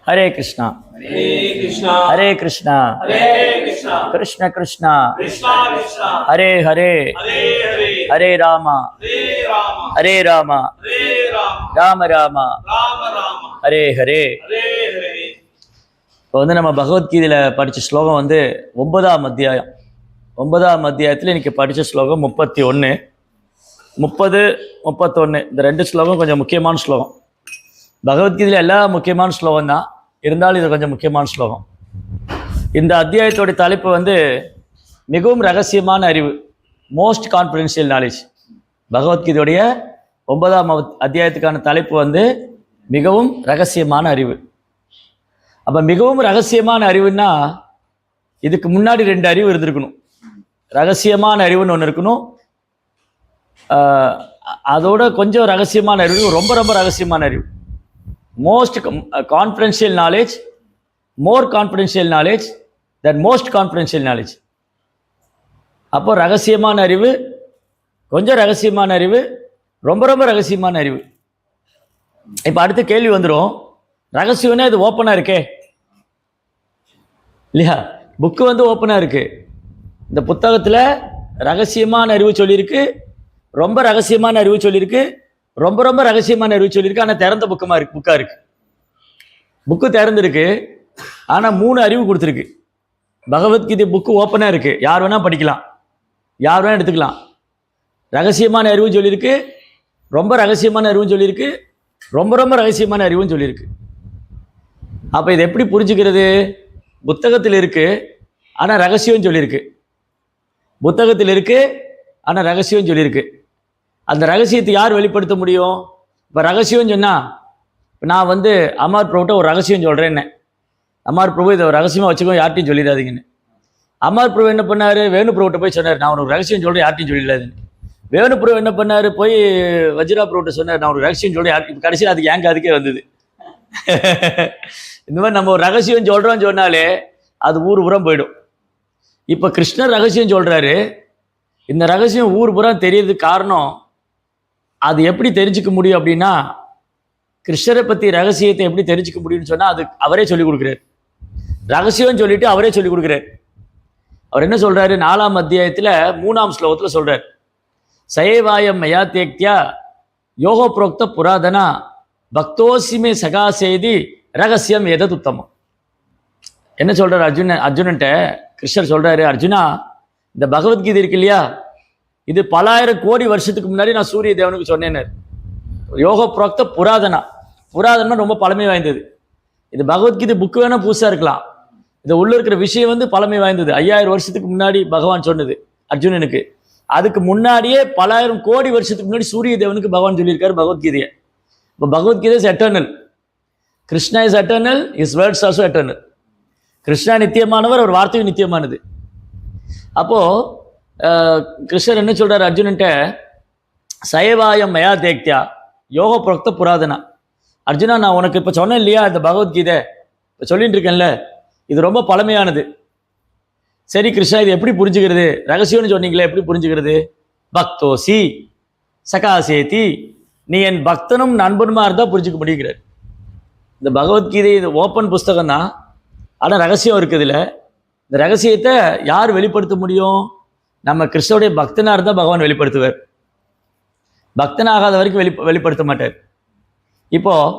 ஹரே கிருஷ்ணா ஹரே கிருஷ்ணா ஹரே கிருஷ்ணா ஹரே கிருஷ்ணா கிருஷ்ண கிருஷ்ணா கிருஷ்ணா கிருஷ்ணா ஹரே ஹரே ஹரே ஹரே ஹரே ராமா ஹரே ராமா ஹரே ராமா ஹரே ராமா ராம ராமா ராம ராமா ஹரே ஹரே. ஹரே ஹரே. இப்போ நம்ம பகவத்கீதையில் படித்த ஸ்லோகம் 9ஆம் அத்தியாயம். 9ஆம் அத்தியாயத்தில் இன்றைக்கி படித்த ஸ்லோகம் 31, 30, 31. இந்த 2 ஸ்லோகம் கொஞ்சம் முக்கியமான ஸ்லோகம். பகவத்கீதையில் எல்லா முக்கியமான ஸ்லோகம் தான், இருந்தாலும் இது கொஞ்சம் முக்கியமான ஸ்லோகம். இந்த அத்தியாயத்தோடைய தலைப்பு மிகவும் ரகசியமான அறிவு, மோஸ்ட் கான்ஃபிடென்ஷியல் நாலேஜ். பகவத்கீதையுடைய 9ஆம் அத்தியாயத்துக்கான தலைப்பு மிகவும் ரகசியமான அறிவு. அப்போ மிகவும் ரகசியமான அறிவுன்னா இதுக்கு முன்னாடி 2 அறிவு இருந்திருக்கணும். ரகசியமான அறிவுன்னு ஒன்று இருக்கணும், அதோட கொஞ்சம் ரகசியமான அறிவு, ரொம்ப ரொம்ப ரகசியமான அறிவு. மோஸ்ட் கான்ஃபிடென்ஷியல் நாலேஜ், மோர் கான்ஃபிடென்ஷியல் நாலேஜ் தென் மோஸ்ட் கான்ஃபிடென்ஷியல் நாலேஜ். அப்போ ரகசியமான அறிவு, கொஞ்சம் ரகசியமான அறிவு, ரொம்ப ரொம்ப ரகசியமான அறிவு. இப்போ அடுத்த கேள்வி வந்துடும், ரகசியம்னா இது ஓப்பனாக இருக்கே இல்லையா? புக்கு ஓப்பனாக இருக்குது. இந்த புத்தகத்தில் ரகசியமான அறிவு சொல்லியிருக்கு, ரொம்ப ரகசியமான அறிவு சொல்லியிருக்கு, ரொம்ப ரொம்ப ரகசியமான அறிவு சொல்லியிருக்கு. ஆனால் திறந்த புக்காக இருக்குது. புக்கு திறந்துருக்கு, ஆனால் 3 அறிவு கொடுத்துருக்கு. பகவத்கீதை புக்கு ஓப்பனாக இருக்குது, யார் வேணால் படிக்கலாம், யார் வேணால் எடுத்துக்கலாம். ரகசியமான அறிவும் சொல்லியிருக்கு, ரொம்ப ரகசியமான அறிவும் சொல்லியிருக்கு, ரொம்ப ரொம்ப ரகசியமான அறிவும் சொல்லியிருக்கு. அப்போ இதை எப்படி புரிஞ்சுக்கிறது? புத்தகத்தில் இருக்குது, ஆனால் ரகசியம் சொல்லியிருக்கு. புத்தகத்தில் இருக்குது, ஆனால் ரகசியம் சொல்லியிருக்கு. அந்த ரகசியத்தை யார் வெளிப்படுத்த முடியும்? இப்போ ரகசியம் சொன்னால், இப்போ நான் அமர் பிரபுட்ட ஒரு ரகசியம் சொல்கிறேன்னு, அமர் பிரபு இதை ஒரு ரகசியமாக வச்சுக்கோ, யார்ட்டையும் சொல்லிடாதீங்கன்னு. அமர் பிரபு என்ன பண்ணார்? வேணு பிரபுட்ட போய் சொன்னார், நான் ஒரு ரகசியம் சொல்கிறேன், யார்ட்டையும் சொல்லிடாதுன்னு. வேணு பிரபு என்ன பண்ணார்? போய் வஜ்ரா பிரபுட்ட சொன்னார், நான் ஒரு ரகசியம் சொல்கிறேன், யார்ட்டையும். கடைசியில் அதுக்கு ஏங்க அதுக்கே வந்தது. இந்த மாதிரி நம்ம ஒரு ரகசியம் சொல்கிறோன்னு சொன்னாலே அது ஊர் புறம் போயிடும். இப்போ கிருஷ்ணர் ரகசியம் சொல்கிறாரு, இந்த ரகசியம் ஊர் புறம் தெரியறதுக்கு காரணம், அது எப்படி தெரிஞ்சுக்க முடியும் அப்படின்னா, கிருஷ்ணரை பற்றி ரகசியத்தை எப்படி தெரிஞ்சுக்க முடியும்னு சொன்னால் அது அவரே சொல்லிக் கொடுக்குறாரு. ரகசியம் சொல்லிட்டு அவரே சொல்லிக் கொடுக்குறாரு. அவர் என்ன சொல்கிறாரு? 4ஆம் அத்தியாயத்தில் 3ஆம் ஸ்லோகத்தில் சொல்கிறார், சயவாயம் மயா தேக்தியா யோகோ புரோக்த புராதனா பக்தோசிமே சகாசேதி ரகசியம் எதது உத்தமம். என்ன சொல்கிறார் அர்ஜுனன்ட்ட கிருஷ்ணர் சொல்கிறாரு, அர்ஜுனா, இந்த பகவத்கீதை இருக்கு இல்லையா, இது பல ஆயிரம் கோடி வருஷத்துக்கு முன்னாடி நான் சூரிய தேவனுக்கு சொன்னேன்னு. யோக புரோக்த புராதனா, புராதனா ரொம்ப பழமை வாய்ந்தது. இது பகவத்கீதை புக்கு வேணால் புதுசாக இருக்கலாம், இது உள்ள இருக்கிற விஷயம் பழமை வாய்ந்தது. 5000 வருஷத்துக்கு முன்னாடி பகவான் சொன்னது அர்ஜுனனுக்கு. அதுக்கு முன்னாடியே பல ஆயிரம் கோடி வருஷத்துக்கு முன்னாடி சூரிய தேவனுக்கு பகவான் சொல்லியிருக்காரு பகவத்கீதையை. இப்போ Bhagavad Gita is eternal, Krishna is eternal, is words also eternal. Krishna நித்தியமானவர், ஒரு வார்த்தையும் நித்தியமானது. அப்போது கிருஷ்ணர் என்ன சொல்கிறார் அர்ஜுனன்ட்ட? சயவாயம் மயா தேக்தியா யோக புரோக்த புராதனா. அர்ஜுனா, நான் உனக்கு இப்போ சொன்னேன் இல்லையா, இந்த பகவத்கீதை இப்போ சொல்லிட்டு இருக்கேன்ல, இது ரொம்ப பழமையானது. சரி கிருஷ்ணா, இது எப்படி புரிஞ்சுக்கிறது? ரகசியம்னு சொன்னீங்களே, எப்படி புரிஞ்சுக்கிறது? பக்தோசி சகாசேதி, நீ என் பக்தனும் நண்பனுமா இருந்தால் புரிஞ்சுக்க முடியுங்கிறார். இந்த பகவத்கீதை இது ஓப்பன் புஸ்தகம் தான், ஆனால் ரகசியம் இருக்குதுல்ல. இந்த ரகசியத்தை யார் வெளிப்படுத்த முடியும்? நம்ம கிருஷ்ணனுடைய பக்தனாக இருந்தால் பகவான் வெளிப்படுத்துவார், பக்தனாகாத வரைக்கும் வெளிப்படுத்த மாட்டார். இப்போது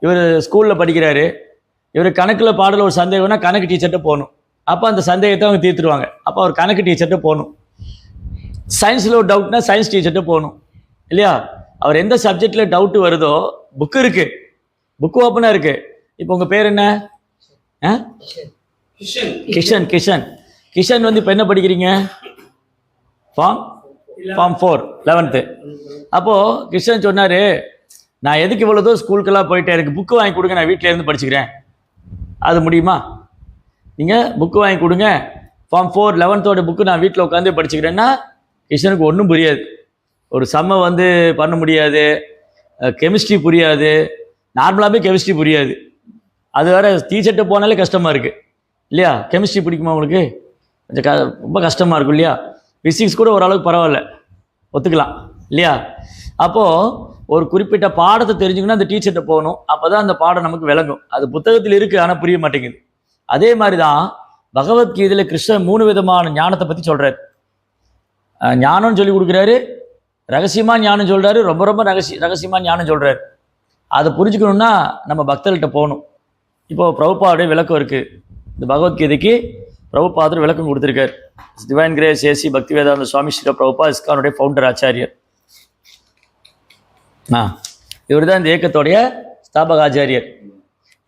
இவர் ஸ்கூலில் படிக்கிறாரு, இவர் கணக்கில் பாடல ஒரு சந்தேகம்னா கணக்கு டீச்சர்கிட்ட போகணும். அப்போ அந்த சந்தேகத்தை அவங்க தீர்த்துருவாங்க. அப்போ அவர் கணக்கு டீச்சர்கிட்ட போகணும். சயின்ஸில் ஒரு டவுட்னா சயின்ஸ் டீச்சர்கிட்ட போகணும் இல்லையா? அவர் எந்த சப்ஜெக்டில் டவுட்டு வருதோ, புக்கு இருக்குது, புக்கு ஓப்பனாக இருக்குது. இப்போ உங்கள் பேர் என்ன? கிஷன். கிஷன் இப்போ என்ன படிக்கிறீங்க? Form 4 11th. அப்போது கிருஷ்ணன் சொன்னார், நான் எதுக்கு இவ்வளோ தூரம் ஸ்கூலுக்கெல்லாம் போயிட்டேன், எனக்கு புக்கு வாங்கி கொடுங்க, நான் வீட்டில் இருந்து படிச்சுக்கிறேன். அது முடியுமா? நீங்கள் புக்கு வாங்கி கொடுங்க, ஃபார்ம் 4 11th புக்கு நான் வீட்டில் உட்காந்து படிச்சுக்கிறேன்னா கிருஷ்ணனுக்கு ஒன்றும் புரியாது. ஒரு சம்மை பண்ண முடியாது, கெமிஸ்ட்ரி புரியாது, நார்மலாகவே கெமிஸ்ட்ரி புரியாது. அது வேறு டீச்சர்கிட்ட போனாலே கஷ்டமாக இருக்குது இல்லையா? கெமிஸ்ட்ரி பிடிக்குமா உங்களுக்கு? கொஞ்சம் ரொம்ப கஷ்டமாக இருக்கும் இல்லையா? ஃபிசிக்ஸ் கூட ஓரளவுக்கு பரவாயில்ல, ஒத்துக்கலாம் இல்லையா? அப்போது ஒரு குறிப்பிட்ட பாடத்தை தெரிஞ்சுக்கணும், அந்த டீச்சர்கிட்ட போகணும். அப்பதான் அந்த பாடம் நமக்கு விளங்கும். அது புத்தகத்தில் இருக்கு, ஆனால் புரிய மாட்டேங்குது. அதே மாதிரி தான் பகவத்கீதையில கிருஷ்ணன் 3 விதமான ஞானத்தை பத்தி சொல்றாரு. ஞானம்னு சொல்லி கொடுக்குறாரு, ரகசியமா ஞானம் சொல்றாரு, ரொம்ப ரொம்ப ரகசியமா ஞானம் சொல்றாரு. அதை புரிஞ்சுக்கணும்னா நம்ம பக்தர்கள்ட்ட போகணும். இப்போ பிரபுபாவுடைய விளக்கம் இருக்கு. இந்த பகவத்கீதைக்கு பிரபுபாதர் விளக்கம் கொடுத்துருக்காரு. டிவைன் கிரேஸ் ஏசி பக்தி வேதாந்த சுவாமி ஸ்ரீ பிரபுபா இஸ்கானுடைய ஃபவுண்டர் ஆச்சாரியர். இவர் தான் இந்த இயக்கத்தோடைய ஸ்தாபக ஆச்சாரியர்.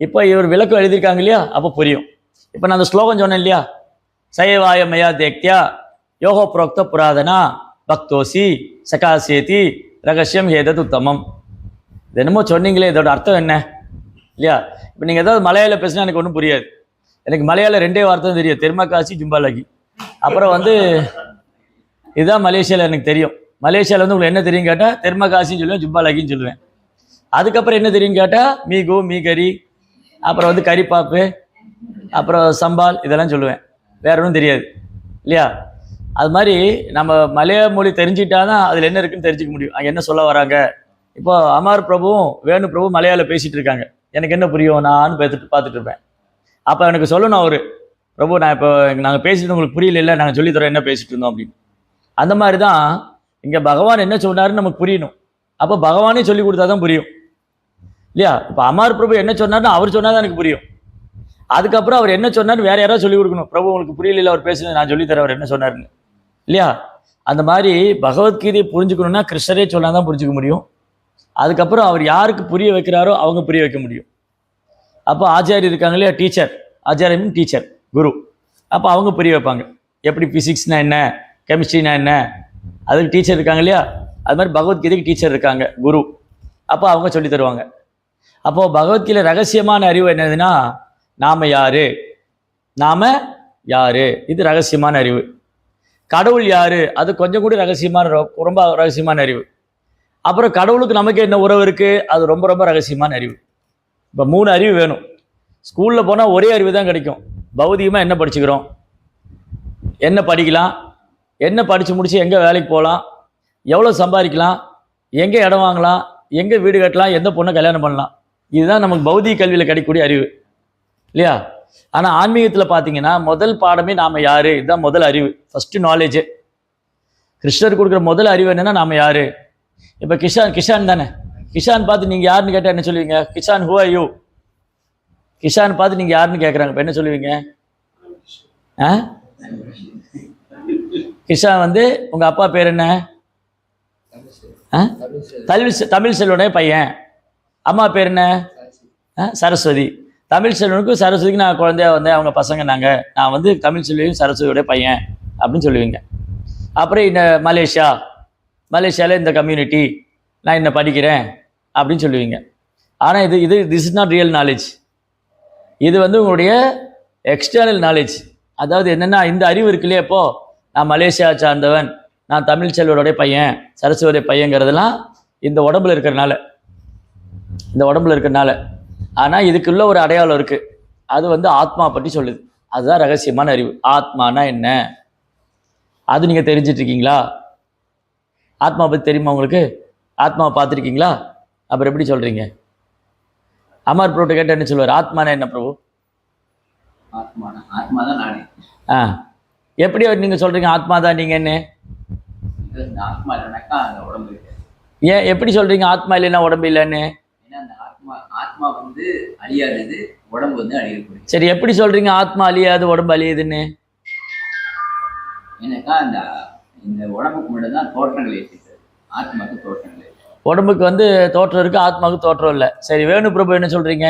இப்போ இவர் விளக்கம் எழுதியிருக்காங்க இல்லையா, அப்போ புரியும். இப்போ நான் அந்த ஸ்லோகம் சொன்னேன் இல்லையா, சயவாய மயா தேக்தியா யோகோ புரோக்த புராதனா பக்தோசி சகாசேதி ரகசியம் ஹேதத் உத்தமம். இது என்னமோ சொன்னீங்களே, இதோட அர்த்தம் என்ன இல்லையா? இப்போ நீங்கள் ஏதாவது மலையாள பேசினா எனக்கு ஒன்றும் புரியாது. எனக்கு மலையாளம் 2 வார்த்தை தான் தெரியும், தெர்மகாசி ஜும்பாலகி. அப்புறம் இதுதான் மலேசியாவில் எனக்கு தெரியும். மலேசியாவில் உங்களுக்கு என்ன தெரியும் கேட்டால் தெர்மகாசின்னு சொல்லுவேன், ஜும்பாலகின்னு சொல்லுவேன். அதுக்கப்புறம் என்ன தெரியும் கேட்டால் மீகு மீகரி, அப்புறம் கறிப்பாப்பு, அப்புறம் சம்பால், இதெல்லாம் சொல்லுவேன். வேற ஒன்றும் தெரியாது இல்லையா? அது மாதிரி நம்ம மலையாள மொழி தெரிஞ்சுக்கிட்டாதான் அதில் என்ன இருக்குன்னு தெரிஞ்சுக்க முடியும், அங்கே என்ன சொல்ல வராங்க. இப்போ அமர் பிரபுவும் வேணு பிரபு மலையாளம் பேசிட்டு இருக்காங்க, எனக்கு என்ன புரியும், நான் பார்த்துட்டு இருப்பேன். அப்போ எனக்கு சொல்லணும் அவரு, பிரபு நான் இப்போ நாங்கள் பேசிட்டு உங்களுக்கு புரியல, இல்லை நாங்கள் சொல்லித்தரோம் என்ன பேசிட்டு இருந்தோம் அப்படின்னு. அந்த மாதிரி தான் இங்கே பகவான் என்ன சொன்னாருன்னு நமக்கு புரியணும். அப்போ பகவானே சொல்லி கொடுத்தா தான் புரியும் இல்லையா? இப்போ அமர் பிரபு என்ன சொன்னார்னு அவர் சொன்னாதான் எனக்கு புரியும். அதுக்கப்புறம் அவர் என்ன சொன்னார் வேற யாராவது சொல்லிக் கொடுக்கணும். பிரபு உங்களுக்கு புரியல, அவர் பேசுனது நான் சொல்லித்தரேன் அவர் என்ன சொன்னாருன்னு இல்லையா? அந்த மாதிரி பகவத்கீதையை புரிஞ்சுக்கணும்னா கிருஷ்ணரே சொன்னா தான் புரிஞ்சுக்க முடியும். அதுக்கப்புறம் அவர் யாருக்கு புரிய வைக்கிறாரோ அவங்க புரிய வைக்க முடியும். அப்போ ஆச்சாரியர் இருக்காங்க இல்லையா, டீச்சர், ஆச்சாரிய மீன் டீச்சர், குரு. அப்போ அவங்க புரிய வைப்பாங்க. எப்படி ஃபிசிக்ஸ்னா என்ன, கெமிஸ்ட்ரினா என்ன, அதுக்கு டீச்சர் இருக்காங்க இல்லையா? அது மாதிரி பகவத்கீதைக்கு டீச்சர் இருக்காங்க, குரு. அப்போ அவங்க சொல்லி தருவாங்க. அப்போது பகவத்கீதை ரகசியமான அறிவு என்னதுன்னா, நாம யாரு, இது ரகசியமான அறிவு. கடவுள் யாரு, அது கொஞ்சம் கூட ரொம்ப ரகசியமான அறிவு. அப்புறம் கடவுளுக்கு நமக்கு என்ன உறவு இருக்கு, அது ரொம்ப ரொம்ப ரகசியமான அறிவு. இப்போ 3 அறிவு வேணும். ஸ்கூலில் போனால் ஒரே அறிவு தான் கிடைக்கும். பௌதிகமாக என்ன படிச்சுக்கிறோம், என்ன படிக்கலாம், என்ன படித்து முடிச்சு எங்கே வேலைக்கு போகலாம், எவ்வளோ சம்பாதிக்கலாம், எங்கே இடம் வாங்கலாம், எங்கே வீடு கட்டலாம், எந்த பொண்ணை கல்யாணம் பண்ணலாம், இதுதான் நமக்கு பௌதிக கல்வியில் கிடைக்கக்கூடிய அறிவு இல்லையா? ஆனால் ஆன்மீகத்தில் பார்த்தீங்கன்னா முதல் பாடமே நாம் யாரு, இதுதான் முதல் அறிவு, ஃபஸ்ட்டு நாலேஜு. கிருஷ்ணர் கொடுக்குற முதல் அறிவு என்னன்னா நாம் யாரு. இப்போ கிஷான் தானே, கிஷான் பார்த்து நீங்கள் யாருன்னு கேட்டால் என்ன சொல்லுவீங்க? Kishan who are you. கிஷான் பார்த்து நீங்கள் யாருன்னு கேட்குறாங்க, இப்போ என்ன சொல்லுவீங்க? கிஷான் உங்கள் அப்பா பேர் என்ன? தமிழ் செல்வனுடைய பையன். அம்மா பேர் என்ன? சரஸ்வதி. தமிழ் செல்வனுக்கும் சரஸ்வதிக்கு நான் குழந்தையா அவங்க பசங்க நான் தமிழ் செல்வியும் சரஸ்வதியோடைய பையன் அப்படின்னு சொல்லுவீங்க. அப்புறம் இந்த மலேசியாவில் இந்த கம்யூனிட்டி நான் என்ன படிக்கிறேன் அப்படின்னு சொல்லுவீங்க. ஆனால் this is not real knowledge. இது உங்களுடைய எக்ஸ்டர்னல் நாலேஜ். அதாவது என்னென்னா, இந்த அறிவு இருக்கு இல்லையா, இப்போது நான் மலேசியா சார்ந்தவன், நான் தமிழ் செல்வனுடைய பையன், சரஸ்வதியோடைய பையங்கிறதுலாம் இந்த உடம்புல இருக்கிறனால. ஆனால் இதுக்குள்ள ஒரு அடையாளம் இருக்குது, அது ஆத்மா பற்றி சொல்லுது. அதுதான் ரகசியமான அறிவு. ஆத்மானா என்ன, அது நீங்கள் தெரிஞ்சிட்டு இருக்கீங்களா? ஆத்மா பற்றி தெரியுமா உங்களுக்கு? ஆத்மாவை பார்த்துருக்கீங்களா? அப்புறம் எப்படி சொல்கிறீங்க? அமர் பிரபு கேட்ட என்ன சொல்லுவார்? ஆத்மானா என்ன பிரபு? ஆத்மா தான் நானே. எப்படி நீங்கள் சொல்கிறீங்க ஆத்மா தான் நீங்கள் என்ன? ஆத்மா இல்லைனாக்கா அந்த உடம்பு இருக்கு. ஏன் எப்படி சொல்கிறீங்க ஆத்மா இல்லைன்னா உடம்பு இல்லைன்னு? ஏன்னா அந்த ஆத்மா அழியாதது, உடம்பு அழியக்கூடிய. சரி, எப்படி சொல்கிறீங்க ஆத்மா அழியாது உடம்பு அழியுதுன்னு? ஏன்னாக்கா இந்த உடம்புக்கு மட்டும் தான் தோற்றங்கள் ஏற்படுது, ஆத்மாவுக்கு தோற்றங்கள். உடம்புக்கு தோற்றம் இருக்குது, ஆத்மாவுக்கு தோற்றம் இல்லை. சரி, வேணு பிரபு என்ன சொல்கிறீங்க?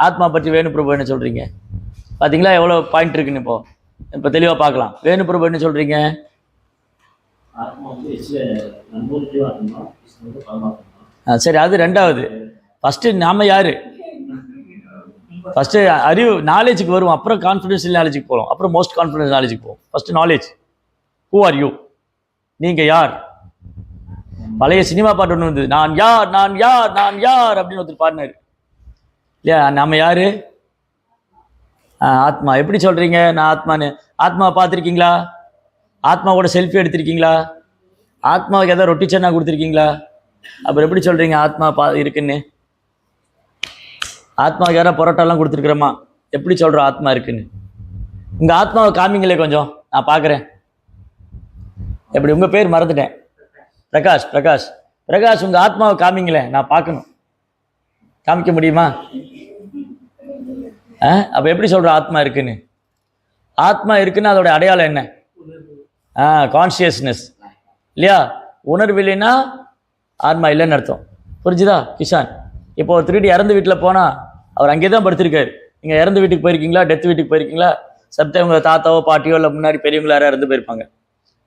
ஆத்மா பற்றி வேணு பிரபு என்ன சொல்கிறீங்க? பார்த்தீங்களா எவ்வளோ பாயிண்ட் இருக்குன்னு? இப்போ தெளிவாக பார்க்கலாம். வேணு பிரபு என்ன சொல்கிறீங்க? சரி, அது ரெண்டாவது. ஃபஸ்ட்டு நாம் யார்? ஃபஸ்ட்டு அறிவு நாலேஜுக்கு வருவோம், அப்புறம் கான்ஃபிடென்ஷியல் நாலேஜுக்கு போகிறோம், அப்புறம் மோஸ்ட் கான்ஃபிடென்ஸ் நாலேஜுக்கு போவோம். First knowledge. Who are you, நீங்கள் யார்? பழைய சினிமா பாட்டு ஒன்று வந்து, நான் யார் நான் யார் நான் யார் அப்படின்னு ஒருத்தர் பாடினார் இல்லையா? நம்ம யார்? ஆத்மா. எப்படி சொல்கிறீங்க நான் ஆத்மான்னு? ஆத்மாவை பார்த்துருக்கீங்களா? ஆத்மாவோட செல்ஃபி எடுத்திருக்கீங்களா? ஆத்மாவுக்கு எதாவது ரொட்டி சன்னா கொடுத்துருக்கீங்களா? அப்புறம் எப்படி சொல்றீங்க ஆத்மா இருக்குன்னு? ஆத்மாவுக்கு யாராவது பரோட்டாலாம் கொடுத்துருக்குறோமா? எப்படி சொல்றோம் ஆத்மா இருக்குன்னு? உங்க ஆத்மாவை காமிங்களே கொஞ்சம், நான் பார்க்குறேன். எப்படி உங்க பேர் மறந்துட்டேன். பிரகாஷ். பிரகாஷ் பிரகாஷ் உங்க ஆத்மாவை காமிங்களே, நான் பார்க்கணும். காமிக்க முடியுமா? அப்ப எப்படி சொல்ற ஆத்மா இருக்குன்னு? ஆத்மா இருக்குன்னு அதோட அடையாளம் என்ன? கான்சியஸ்னஸ் இல்லையா? உணர்வு இல்லைன்னா ஆத்மா இல்லைன்னு அர்த்தம். புரிஞ்சுதா கிஷான்? இப்போ ஒரு திருடி இறந்து வீட்டில் போனால் அவர் அங்கே தான் படுத்திருக்காரு. நீங்கள் இறந்து வீட்டுக்கு போயிருக்கீங்களா? டெத் வீட்டுக்கு போயிருக்கீங்களா? சப்தம் உங்களை தாத்தாவோ பாட்டியோ இல்லை முன்னாடி பெரியவங்களா யாராவது இறந்து போயிருப்பாங்க.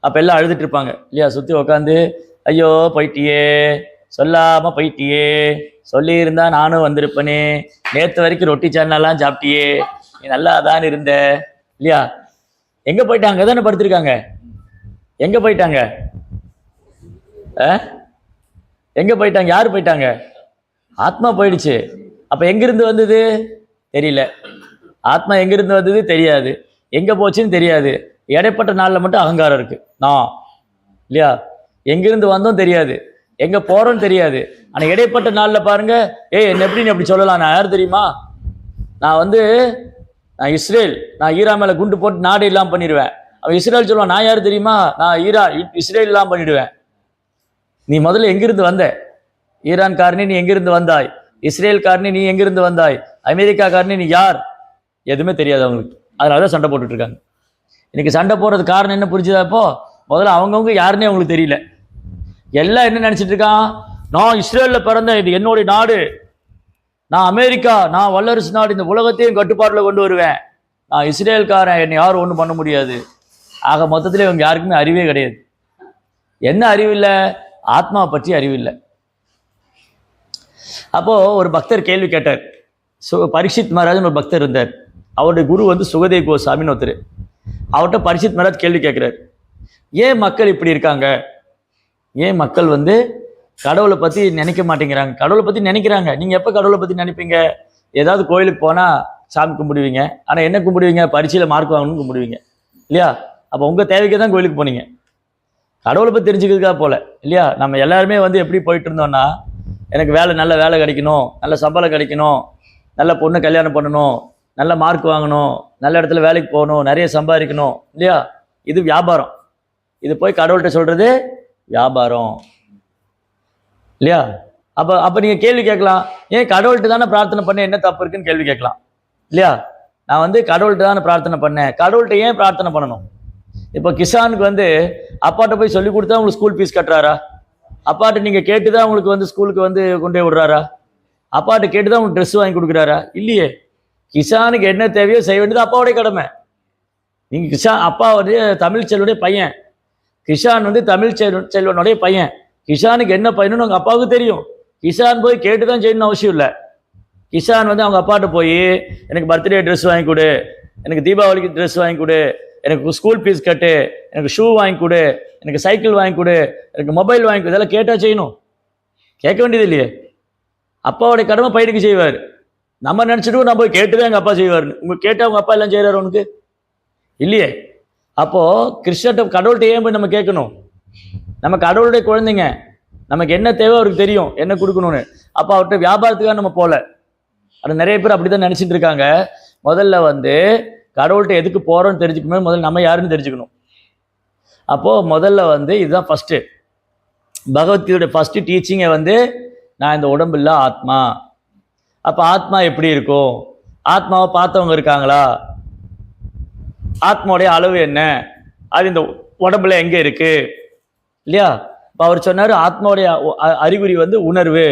அப்போ எல்லாம் அழுதுட்டு இருப்பாங்க இல்லையா? சுற்றி உட்காந்து ஐயோ போயிட்டியே, சொல்லாமல் போயிட்டியே, சொல்லியிருந்தா நானும் வந்திருப்பேனே, நேற்று வரைக்கும் ரொட்டி சேனல்லாம் சாப்பிட்டியே, நீ நல்லா தான் இருந்த இல்லையா? எங்கே போயிட்டாங்க? தானே படுத்திருக்காங்க. எங்கே போயிட்டாங்க? எங்கே போயிட்டாங்க? யார் போயிட்டாங்க? ஆத்மா போயிடுச்சு. அப்போ எங்கிருந்து வந்தது தெரியல. ஆத்மா எங்கிருந்து வந்தது தெரியாது, எங்கே போச்சுன்னு தெரியாது. இடைப்பட்ட நாளில் மட்டும் அகங்காரம் இருக்கு, நான் இல்லையா? எங்கிருந்து வந்தோம் தெரியாது, எங்கே போகிறோன்னு தெரியாது. ஆனால் இடைப்பட்ட நாளில் பாருங்க, என்ன எப்படி நீ அப்படி சொல்லலாம்? நான் யார் தெரியுமா? நான் இஸ்ரேல், நான் ஈரா மேலே குண்டு போட்டு நாடு இல்லாமல் பண்ணிடுவேன். அவன் இஸ்ரேல் சொல்லுவான், நான் யார் தெரியுமா? நான் இஸ்ரேல் இல்லாமல் பண்ணிடுவேன். நீ முதல்ல எங்கிருந்து வந்த? ஈரான் காரணி நீ எங்கிருந்து வந்தாய்? இஸ்ரேல் காரணி நீ எங்கிருந்து வந்தாய்? அமெரிக்கா காரணி நீ யார்? எதுவுமே தெரியாது அவங்களுக்கு. அதனால சண்டை போட்டுட்டு இருக்காங்க. இன்னைக்கு சண்டை போடுறது காரணம் என்ன புரிஞ்சுதா? இப்போ முதல்ல அவங்கவுங்க யாருன்னே அவங்களுக்கு தெரியல. எல்லாம் என்ன நினைச்சிட்டு இருக்கான்? நான் இஸ்ரேலில் பிறந்தேன், இது என்னுடைய நாடு, நான் அமெரிக்கா, நான் வல்லரசு நாடு, இந்த உலகத்தையும் கட்டுப்பாட்டில் கொண்டு வருவேன், நான் இஸ்ரேல்காரன், என்னை யாரும் ஒன்றும் பண்ண முடியாது. ஆக மொத்தத்தில் இவங்க யாருக்குமே அறிவே கிடையாது. என்ன அறிவு இல்லை? ஆத்மாவை பற்றி அறிவு இல்லை. அப்போ ஒரு பக்தர் கேள்வி கேட்டார். பரீட்சித் மகாராஜன் ஒரு பக்தர் இருந்தார். அவருடைய குரு சுகதேவ் கோஸ்வாமின்னு ஒருத்தர். அவர்கிட்ட பரீட்சித் மகாராஜ் கேள்வி கேட்கிறார், ஏன் மக்கள் இப்படி இருக்காங்க? ஏன் மக்கள் கடவுளை பற்றி நினைக்க மாட்டேங்கிறாங்க? கடவுளை பற்றி நினைக்கிறாங்க. நீங்கள் எப்போ கடவுளை பற்றி நினைப்பீங்க? ஏதாவது கோயிலுக்கு போனால் சாமி கும்பிடுவீங்க, ஆனால் என்ன கும்பிடுவீங்க? பரீட்சையில் மார்க் வாங்கணும்னு கும்பிடுவீங்க இல்லையா? அப்போ உங்கள் தேவைக்கு தான் கோயிலுக்கு போனீங்க, கடவுளை பற்றி தெரிஞ்சுக்கிறதுக்காக போல இல்லையா? நம்ம எல்லாருமே எப்படி போயிட்டு இருந்தோம்னா, எனக்கு நல்ல வேலை கிடைக்கணும், நல்ல சம்பளம் கிடைக்கணும், நல்ல பொண்ணு கல்யாணம் பண்ணணும், நல்ல மார்க் வாங்கணும், நல்ல இடத்துல வேலைக்கு போகணும், நிறைய சம்பாதிக்கணும் இல்லையா? இது வியாபாரம். இது போய் கடவுள்கிட்ட சொல்றது வியாபாரம் இல்லையா? அப்போ நீங்கள் கேள்வி கேட்கலாம், ஏன் கடவுள்கிட்ட தானே பிரார்த்தனை பண்ண, என்ன தப்பு இருக்குன்னு கேள்வி கேட்கலாம் இல்லையா? நான் கடவுள்கிட்ட தானே பிரார்த்தனை பண்ணேன், கடவுள்கிட்ட ஏன் பிரார்த்தனை பண்ணணும்? இப்போ கிஷானுக்கு அப்பாட்ட போய் சொல்லி கொடுத்தா உங்களுக்கு ஸ்கூல் ஃபீஸ் கட்டுறாரா? அப்பாட்ட நீங்கள் கேட்டு தான் உங்களுக்கு ஸ்கூலுக்கு கொண்டு போய் விடுறாரா? அப்பாட்ட கேட்டு தான் உங்களுக்கு ட்ரெஸ் வாங்கி கொடுக்குறாரா? இல்லையே. கிஷானுக்கு என்ன தேவையோ செய்ய வேண்டியது அப்பாவுடைய கடமை. நீங்கள் அப்பா தமிழ் செல்வனுடைய பையன், கிஷான் தமிழ் செல்வனுடைய பையன். கிஷானுக்கு என்ன பையனுன்னு அவங்க அப்பாவுக்கு தெரியும். கிஷான் போய் கேட்டு தான் செய்யணும்னு அவசியம் இல்லை. கிஷான் அவங்க அப்பாட்ட போய் எனக்கு பர்த்டே ட்ரெஸ் வாங்கி கொடு, எனக்கு தீபாவளிக்கு ட்ரெஸ் வாங்கி கொடு, எனக்கு ஸ்கூல் ஃபீஸ் கட்டு, எனக்கு ஷூ வாங்கி கொடு, எனக்கு சைக்கிள் வாங்கி கொடு, எனக்கு மொபைல் வாங்கி கொடு, இதெல்லாம் கேட்டால் செய்யணும். கேட்க வேண்டியது இல்லையே. அப்பாவுடைய கடமை பையனுக்கு செய்வார். நம்ம நினச்சிட்டு நம்ம போய் கேட்டுதான் எங்கள் அப்பா செய்வார்னு. உங்கள் கேட்டால் அவங்க அப்பா எல்லாம் செய்கிறார் உனக்கு இல்லையே. அப்போது கிருஷ்ணர்கிட்ட கடவுள்கிட்ட ஏன் போய் நம்ம கேட்கணும்? நம்ம கடவுளுடைய குழந்தைங்க, நமக்கு என்ன தேவை அவருக்கு தெரியும், என்ன கொடுக்கணும்னு. அப்போ அவர்கிட்ட வியாபாரத்துக்காக நம்ம போகல. அது நிறைய பேர் அப்படி தான் நினச்சிட்டு இருக்காங்க. முதல்ல கடவுள்கிட்ட எதுக்கு போகிறோன்னு தெரிஞ்சுக்கணும், முதல்ல நம்ம யாருன்னு தெரிஞ்சுக்கணும். அப்போது முதல்ல இதுதான் ஃபஸ்ட்டு பகவத்கீதையோட ஃபஸ்ட்டு டீச்சிங்கை நான் இந்த உடம்பு இல்லை ஆத்மா. அப்போ ஆத்மா எப்படி இருக்கும்? ஆத்மாவை பார்த்தவங்க இருக்காங்களா? ஆத்மாவுடைய அளவு என்ன? அது இந்த உடம்புல எங்கே இருக்கு இல்லையா? இப்போ அவர் சொன்னார் ஆத்மாவுடைய அறிகுறி உணர்வு.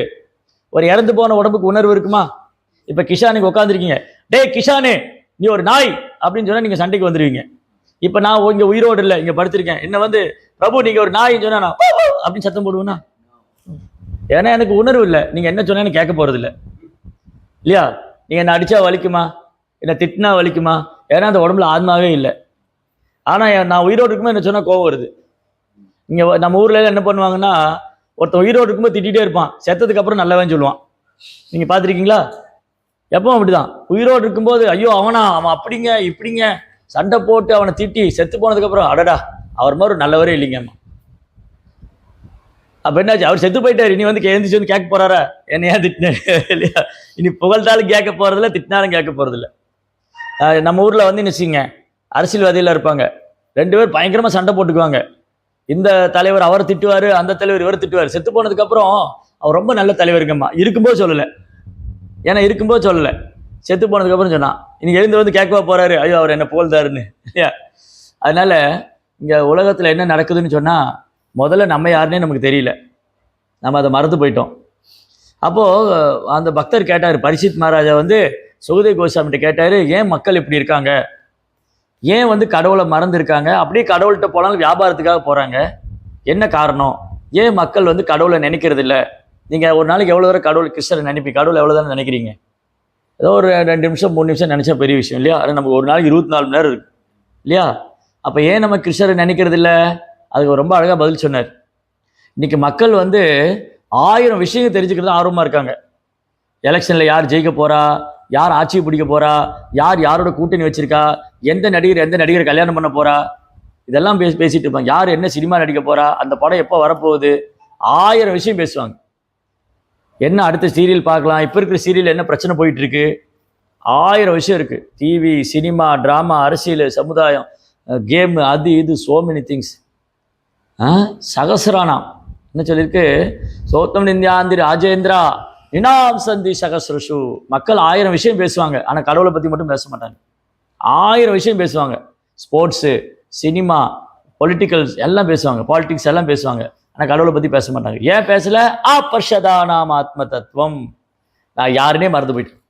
ஒரு இறந்து போன உடம்புக்கு உணர்வு இருக்குமா? இப்போ கிஷானுக்கு உட்காந்துருக்கீங்க, டே கிஷானு நீ ஒரு நாய் அப்படின்னு சொன்னால் நீங்கள் சண்டைக்கு வந்துடுவீங்க. இப்போ நான் இங்கே உயிரோடு இல்லை, இங்கே படுத்திருக்கேன், என்ன பிரபு நீங்கள் ஒரு நாயின்னு சொன்னா நான் அப்படின்னு சத்தம் போடுவேன்னா? ஏன்னா எனக்கு உணர்வு இல்லை, நீங்கள் என்ன சொன்னா கேட்க போகிறது இல்லை இல்லையா? நீங்கள் என்ன அடித்தா வலிக்குமா, என்ன திட்டினா வலிக்குமா? ஏன்னா அந்த உடம்புல ஆத்மாவே இல்லை. ஆனால் நான் உயிரோடு இருக்கும்போது என்ன சொன்னால் கோவம் வருது. இங்கே நம்ம ஊரில் என்ன பண்ணுவாங்கன்னா, ஒருத்தன் உயிரோடு இருக்கும்போது திட்டிகிட்டே இருப்பான், செத்ததுக்கு அப்புறம் நல்லவன் சொல்லுவான். நீங்கள் பார்த்துருக்கீங்களா? எப்பவும் அப்படிதான். உயிரோடு இருக்கும்போது ஐயோ அவன் அப்படிங்க இப்படிங்க சண்டை போட்டு அவனை திட்டி செத்து போனதுக்கப்புறம் அடடா அவர் மாதிரி நல்லவரே இல்லைங்கம்மா. அப்போ என்னாச்சு, அவர் செத்து போயிட்டார். இனி வந்து எழுந்திரிச்சு வந்து கேட்க போறாரா, என்ன ஏன் திட்டினாரு இல்லையா? இனி புகழ்ந்தாலும் கேட்க போறதில்ல, திட்டினாலும் கேட்க போறதில்ல. நம்ம ஊர்ல வந்து நினைச்சிங்க, அரசியல்வாதிகள் இருப்பாங்க, 2 பேர் பயங்கரமா சண்டை போட்டுக்குவாங்க. இந்த தலைவர் அவர் திட்டுவாரு, அந்த தலைவர் இவர் திட்டுவார். செத்து போனதுக்கு அப்புறம் அவர் ரொம்ப நல்ல தலைவருங்கம்மா, இருக்கும்போது சொல்லலை, ஏன்னா இருக்கும்போது சொல்லலை, செத்து போனதுக்கு அப்புறம் சொன்னான். இன்னைக்கு எழுந்து வந்து கேட்கவா போறாரு, ஐயோ அவர் என்ன புகழ்ந்தாருன்னு இல்லையா? அதனால இங்க உலகத்துல என்ன நடக்குதுன்னு சொன்னா, முதல்ல நம்ம யாருன்னே நமக்கு தெரியல, நம்ம அதை மறந்து போயிட்டோம். அப்போ அந்த பக்தர் கேட்டார், பரிசித் மகாராஜா வந்து சுகதேவ் கோஸ்வாமிகிட்ட கேட்டாரு, ஏன் மக்கள் இப்படி இருக்காங்க, ஏன் வந்து கடவுளை மறந்து இருக்காங்க, அப்படியே கடவுள்கிட்ட போனாலும் வியாபாரத்துக்காக போறாங்க, என்ன காரணம், ஏன் மக்கள் வந்து கடவுளை நினைக்கிறது இல்லை? நீங்க ஒரு நாளைக்கு எவ்வளவு தூரம் கடவுள் கிருஷ்ணரை நினைப்பீங்க, கடவுளை எவ்வளவு தானே நினைக்கிறீங்க? ஏதோ ஒரு 2 நிமிஷம் 3 நிமிஷம் நினைச்சா பெரிய விஷயம் இல்லையா? அது நமக்கு ஒரு நாளைக்கு 24 மணி நேரம் இருக்கு இல்லையா? அப்ப ஏன் நம்ம கிருஷ்ணரை நினைக்கிறது இல்லை? அதுக்கு ரொம்ப அழகா பதில் சொன்னார். இன்னைக்கு மக்கள் வந்து 1000 விஷயங்கள் தெரிஞ்சுக்கிறது ஆர்வமா இருக்காங்க. எலெக்ஷன்ல யார் ஜெயிக்க போறா, யார் ஆட்சியை பிடிக்க போறா, யார் யாரோட கூட்டணி வச்சிருக்கா, எந்த நடிகர் கல்யாணம் பண்ண போறா, இதெல்லாம் பேசிட்டு இருப்பாங்க. யார் என்ன சினிமா நடிக்க போறா, அந்த படம் எப்போ வரப்போகுது, 1000 விஷயம் பேசுவாங்க. என்ன அடுத்த சீரியல் பார்க்கலாம், இப்போ இருக்கிற சீரியல் என்ன பிரச்சனை போயிட்டு இருக்கு, 1000 விஷயம் இருக்கு. டிவி, சினிமா, டிராமா, அரசியல், சமுதாயம், கேம், அது இது, சோ மெனி திங்ஸ். சகசிரானாம் என்ன சொல்லியிருக்கு, சோத்தம் நிந்தியாந்திரி ராஜேந்திரா நினாம் சந்தி சகசிரஷு. மக்கள் 1000 விஷயம் பேசுவாங்க, ஆனால் கடவுளை பற்றி மட்டும் பேச மாட்டாங்க. 1000 விஷயம் பேசுவாங்க. ஸ்போர்ட்ஸு, சினிமா, பொலிட்டிக்கல்ஸ் எல்லாம் பேசுவாங்க, பாலிட்டிக்ஸ் எல்லாம் பேசுவாங்க, ஆனால் கடவுளை பற்றி பேச மாட்டாங்க. ஏன் பேசல? ஆபர்ஷதானாம் ஆத்ம தத்துவம். நான் யாருன்னே மறந்து போயிட்டேன்.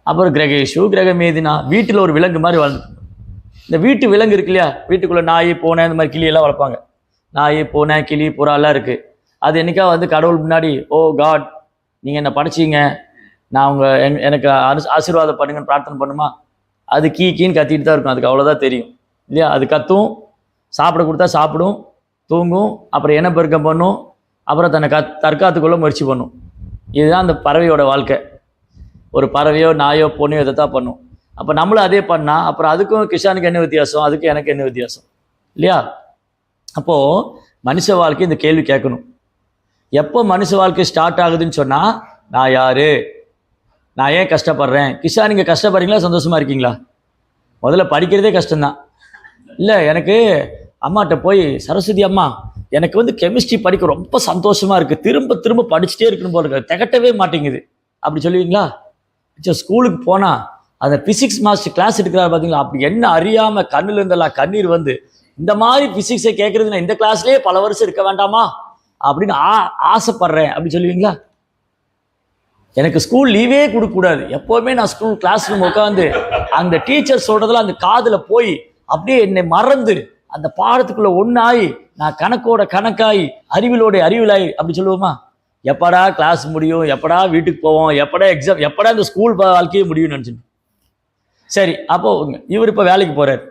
அப்புறம் கிரகேஷு கிரகமேதினா, வீட்டில் ஒரு விலங்கு மாதிரி வாழ்ந்து, இந்த வீட்டு விலங்கு இருக்கு இல்லையா, வீட்டுக்குள்ளே நாய், பூனை, இந்த மாதிரி கிளியெல்லாம் வளர்ப்பாங்க. நாய், பூனை, கிளி, புறாலாம் இருக்குது. அது என்னைக்கா வந்து கடவுள் முன்னாடி, ஓ காட் நீங்கள் என்னை படைச்சிங்க, நான் எனக்கு ஆசீர்வாதம் பண்ணுங்கன்னு பிரார்த்தனை பண்ணுமா? அது கீன்னு கத்திட்டு தான் இருக்கும், அதுக்கு அவ்வளோதான் தெரியும் இல்லையா? அது கத்தும், சாப்பிட கொடுத்தா சாப்பிடும், தூங்கும், அப்புறம் இனப்பெருக்கம் பண்ணும், அப்புறம் தன்னை தற்காத்துக்குள்ள முயற்சி பண்ணும். இதுதான் அந்த பறவையோட வாழ்க்கை. ஒரு பறவையோ நாயோ பொண்ணையோ இதை தான் பண்ணும். அப்போ நம்மளும் அதே பண்ணால் அப்புறம் அதுக்கும் கிஷானுக்கு என்ன வித்தியாசம், அதுக்கும் எனக்கு என்ன வித்தியாசம் இல்லையா? அப்போது மனுஷ வாழ்க்கை இந்த கேள்வி கேட்கணும். எப்போ மனுஷ வாழ்க்கை ஸ்டார்ட் ஆகுதுன்னு சொன்னால், நான் யாரு, நான் ஏன் கஷ்டப்படுறேன். கிஷான், நீங்கள் கஷ்டப்படுறீங்களா, சந்தோஷமாக இருக்கீங்களா? முதல்ல படிக்கிறதே கஷ்டம்தான் இல்லை. எனக்கு அம்மாட்ட போய், சரஸ்வதி அம்மா எனக்கு வந்து கெமிஸ்ட்ரி படிக்க ரொம்ப சந்தோஷமாக இருக்குது, திரும்ப திரும்ப படிச்சுட்டே இருக்கணும் போல இருக்கு, திகட்டவே மாட்டேங்குது, அப்படி சொல்லுவீங்களா? ஸ்கூலுக்கு போனால் அந்த பிசிக்ஸ் மாஸ்டர் கிளாஸ் எடுக்கிறாரு பார்த்தீங்களா, அப்படி என்ன அறியாமல் கண்ணுல இருந்தெல்லாம் கண்ணீர் வந்து, இந்த மாதிரி பிசிக்ஸை கேட்கறது நான் இந்த கிளாஸ்லேயே பல வருஷம் இருக்க வேண்டாமா அப்படின்னு ஆசைப்படுறேன், அப்படி சொல்லுவீங்களா? எனக்கு ஸ்கூல் லீவே கொடுக்கக்கூடாது, எப்போவுமே நான் ஸ்கூல் கிளாஸ் ரூம் உட்காந்து அந்த டீச்சர் சொல்றதுல அந்த காதில் போய் அப்படியே என்னை மறந்து அந்த பாடத்துக்குள்ள ஒன்றாயி, நான் கணக்கோட கணக்காயி, அறிவிலோட அறிவிலாயி, அப்படி சொல்லுவோமா? எப்படா கிளாஸ் முடியும், எப்படா வீட்டுக்கு போவோம், எப்படா எக்ஸாம், எப்படா இந்த ஸ்கூல் வாழ்க்கையே முடியும்னு நினச்சிட்டு. சரி, அப்போ இவர் இப்போ வேலைக்கு போறாரு,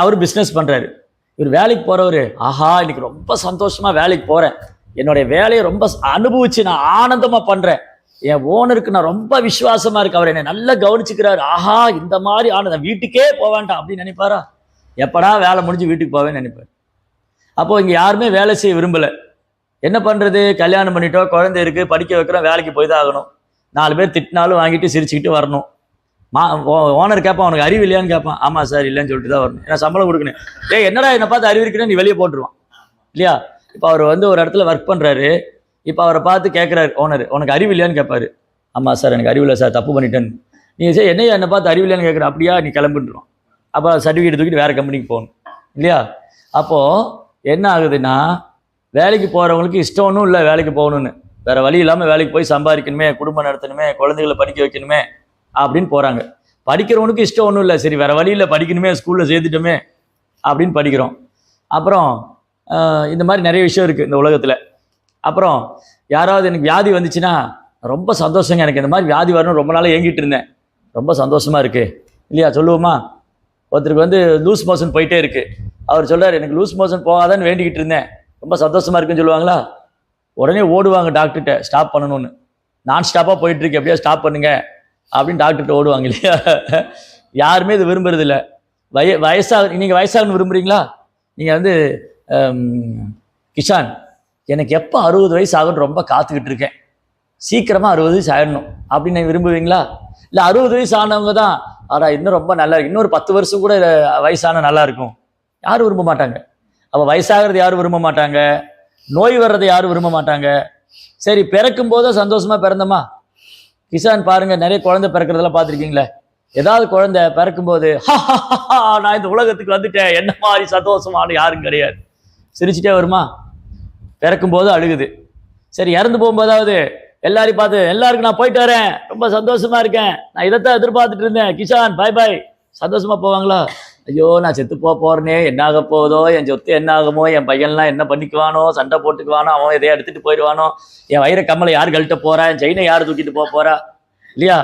அவர் பிஸ்னஸ் பண்றாரு. இவர் வேலைக்கு போறவர், ஆஹா இன்னைக்கு ரொம்ப சந்தோஷமா வேலைக்கு போறேன், என்னுடைய வேலையை ரொம்ப அனுபவிச்சு நான் ஆனந்தமா பண்றேன், என் ஓனருக்கு நான் ரொம்ப விசுவாசமா இருக்கு, அவர் என்னை நல்லா கவனிச்சுக்கிறாரு, ஆஹா இந்த மாதிரி ஆனந்தம், வீட்டுக்கே போக வேண்டாம் அப்படின்னு நினைப்பாரா? எப்படா வேலை முடிஞ்சு வீட்டுக்கு போவேன்னு நினைப்பார். அப்போ இங்க யாருமே வேலை செய்ய விரும்பல. என்ன பண்றது, கல்யாணம் பண்ணிட்டோம், குழந்தை இருக்கு, படிக்க வைக்கிறோம், வேலைக்கு போய் தான் ஆகணும், 4 பேர் திட்டினாலும் வாங்கிட்டு சிரிச்சுக்கிட்டு வரணும். ஓனர் கேட்பான், உனக்கு அறிவு இல்லையான்னு கேட்பான், ஆமா சார் இல்லைன்னு சொல்லிட்டு தான் வரணும், ஏன்னா சம்பளம் கொடுக்கணும். என்னடா என்னை பார்த்து அறிவு இருக்குன்னு நீ வெளியே போட்டுருவான் இல்லையா? இப்போ அவர் வந்து ஒரு இடத்துல ஒர்க் பண்றாரு, இப்போ அவரை பார்த்து கேட்குறாரு ஓனர், உனக்கு அறிவு இல்லையான்னு கேட்பாரு. ஆமா சார் எனக்கு அறிவு இல்லை சார், தப்பு பண்ணிட்டேன்னு. நீங்கள் சரி என்னையா என்னை பார்த்து அறிவு இல்லையான்னு கேட்குற, அப்படியா நீ கிளம்பிட்டுருவான். அப்போ சர்டிஃபிகேட் தூக்கிட்டு வேறு கம்பெனிக்கு போகணும் இல்லையா? அப்போது என்ன ஆகுதுன்னா, வேலைக்கு போகிறவங்களுக்கு இஷ்டம் ஒன்றும் இல்லை வேலைக்கு போகணுன்னு, வேறு வழி இல்லாமல் வேலைக்கு போய் சம்பாதிக்கணுமே, குடும்பம் நடத்தணுமே, குழந்தைகளை படிக்க வைக்கணுமே அப்படின்னு போகிறாங்க. படிக்கிறவனுக்கு இஷ்டம் ஒன்றும் இல்லை, சரி வேறு வழியில் படிக்கணுமே, ஸ்கூலில் சேர்த்துட்டோமே அப்படின்னு படிக்கிறோம். அப்புறம் இந்த மாதிரி நிறைய விஷயம் இருக்குது இந்த உலகத்தில். அப்புறம் யாராவது எனக்கு வியாதி வந்துச்சுன்னா, ரொம்ப சந்தோஷங்க, எனக்கு இந்த மாதிரி வியாதி வரணும் ரொம்ப நாளாக ஏங்கிட்டு இருந்தேன், ரொம்ப சந்தோஷமாக இருக்குது இல்லையா சொல்லுவோமா? ஒருத்தருக்கு வந்து லூஸ் மோஷன் போயிட்டே இருக்குது, அவர் சொல்கிறார் எனக்கு லூஸ் மோஷன் போகாதான்னு வேண்டிக்கிட்டு இருந்தேன், ரொம்ப சந்தோஷமாக இருக்குன்னு சொல்லுவாங்களா? உடனே ஓடுவாங்க டாக்டர்கிட்ட ஸ்டாப் பண்ணணும்னு, நான் ஸ்டாப்பாக போயிட்டுருக்கு, எப்படியா ஸ்டாப் பண்ணுங்க அப்படின்னு டாக்டர்கிட்ட ஓடுவாங்க இல்லையா? யாருமே இது விரும்புறது இல்லை. வயசாக நீங்கள் வயசாகணும்னு விரும்புகிறீங்களா? நீங்கள் வந்து கிஷான் எனக்கு எப்போ 60 வயசு ஆகும்னு ரொம்ப காத்துக்கிட்டு இருக்கேன், சீக்கிரமாக 60 வயசு ஆயிடணும் அப்படின்னு நீங்கள் விரும்புவீங்களா? இல்லை 60 வயசு ஆனவங்க தான் இன்னும் ரொம்ப நல்லா இருக்கு, இன்னொரு 10 வருஷம் கூட வயசான நல்லா இருக்கும், யாரும் விரும்ப மாட்டாங்க. அப்போ வயசாகிறது யாரும் விரும்ப மாட்டாங்க, நோய் வர்றதை யாரும் விரும்ப மாட்டாங்க. சரி, பிறக்கும் போதோ சந்தோஷமா பிறந்தோமா? கிசான் பாருங்க, நிறைய குழந்தை பிறக்கிறதெல்லாம் பார்த்துருக்கீங்களே. ஏதாவது குழந்தை பிறக்கும்போது நான் இந்த உலகத்துக்கு வந்துட்டேன் என்ன மாதிரி சந்தோஷமான யாரும் கிடையாது, சிரிச்சுட்டே வருமா? பிறக்கும் போது அழுகுது. சரி, இறந்து போகும்போதாவது எல்லாரையும் பார்த்து எல்லாருக்கும் நான் போயிட்டு வரேன், ரொம்ப சந்தோஷமா இருக்கேன், நான் இதைத்தான் எதிர்பார்த்துட்டு இருந்தேன், கிஷான் பாய் பாய், சந்தோஷமா போவாங்களா? ஐயோ நான் செத்து போறேனே, என்ன ஆக போதோ, என் சொத்து என்ன ஆகுமோ, என் பையன்லாம் என்ன பண்ணிக்குவானோ, சண்டை போட்டுக்குவானோ, அவன் எதையா எடுத்துட்டு போயிடுவானோ, என் வயிற கம்மலை யார் கழட்ட போறா, என் செயினை யார் தூக்கிட்டு போறா இல்லையா?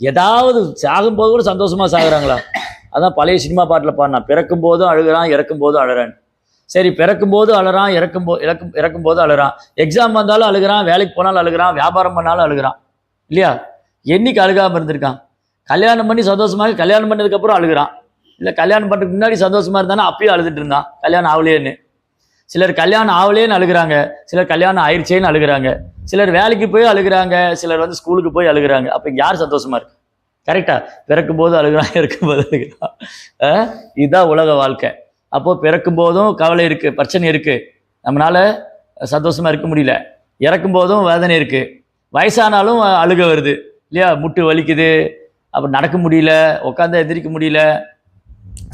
ஏதாவது சாகும்போது கூட சந்தோஷமா சாகுறாங்களா? அதான் பழைய சினிமா பாட்டில் பாடினா, பிறக்கும் போதும் அழுகிறான் இறக்கும் போதும் அழுறான். சரி, பிறக்கும் போது அழுறான், இறக்கும் போது அழுறான், எக்ஸாம் வந்தாலும் அழுகிறான், வேலைக்கு போனாலும் அழுகிறான், வியாபாரம் பண்ணாலும் அழுகிறான் இல்லையா? என்னைக்கு அழுகாம இருந்திருக்கான்? கல்யாணம் பண்ணி சந்தோஷமாக கல்யாணம் பண்ணதுக்கு அப்புறம் அழுகிறான், இல்லை கல்யாணம் பண்ணுறதுக்கு முன்னாடி சந்தோஷமா இருந்தானே அப்பயும் அழுதுட்டு இருந்தான் கல்யாணம் ஆகலையேன்னு. சிலர் கல்யாணம் ஆகலேன்னு அழுகிறாங்க, சிலர் கல்யாணம் ஆயிடுச்சேன்னு அழுகிறாங்க, சிலர் வேலைக்கு போய் அழுகிறாங்க, சிலர் ஸ்கூலுக்கு போய் அழுகிறாங்க. அப்போ யார் சந்தோஷமா இருக்கு? கரெக்டா? பிறக்கும் போது அழுகிறான், இறக்கும் போது அழுகிறான். இதுதான் உலக வாழ்க்கை. அப்போ பிறக்கும் போதும் கவலை இருக்கு, பிரச்சனை இருக்கு, நம்மளால சந்தோஷமா இருக்க முடியல. இறக்கும் போதும் வேதனை இருக்கு, வயசானாலும் அழுக வருது இல்லையா? முட்டு வலிக்குது, அப்போ நடக்க முடியல, உட்காந்தா எந்திரிக்க முடியல,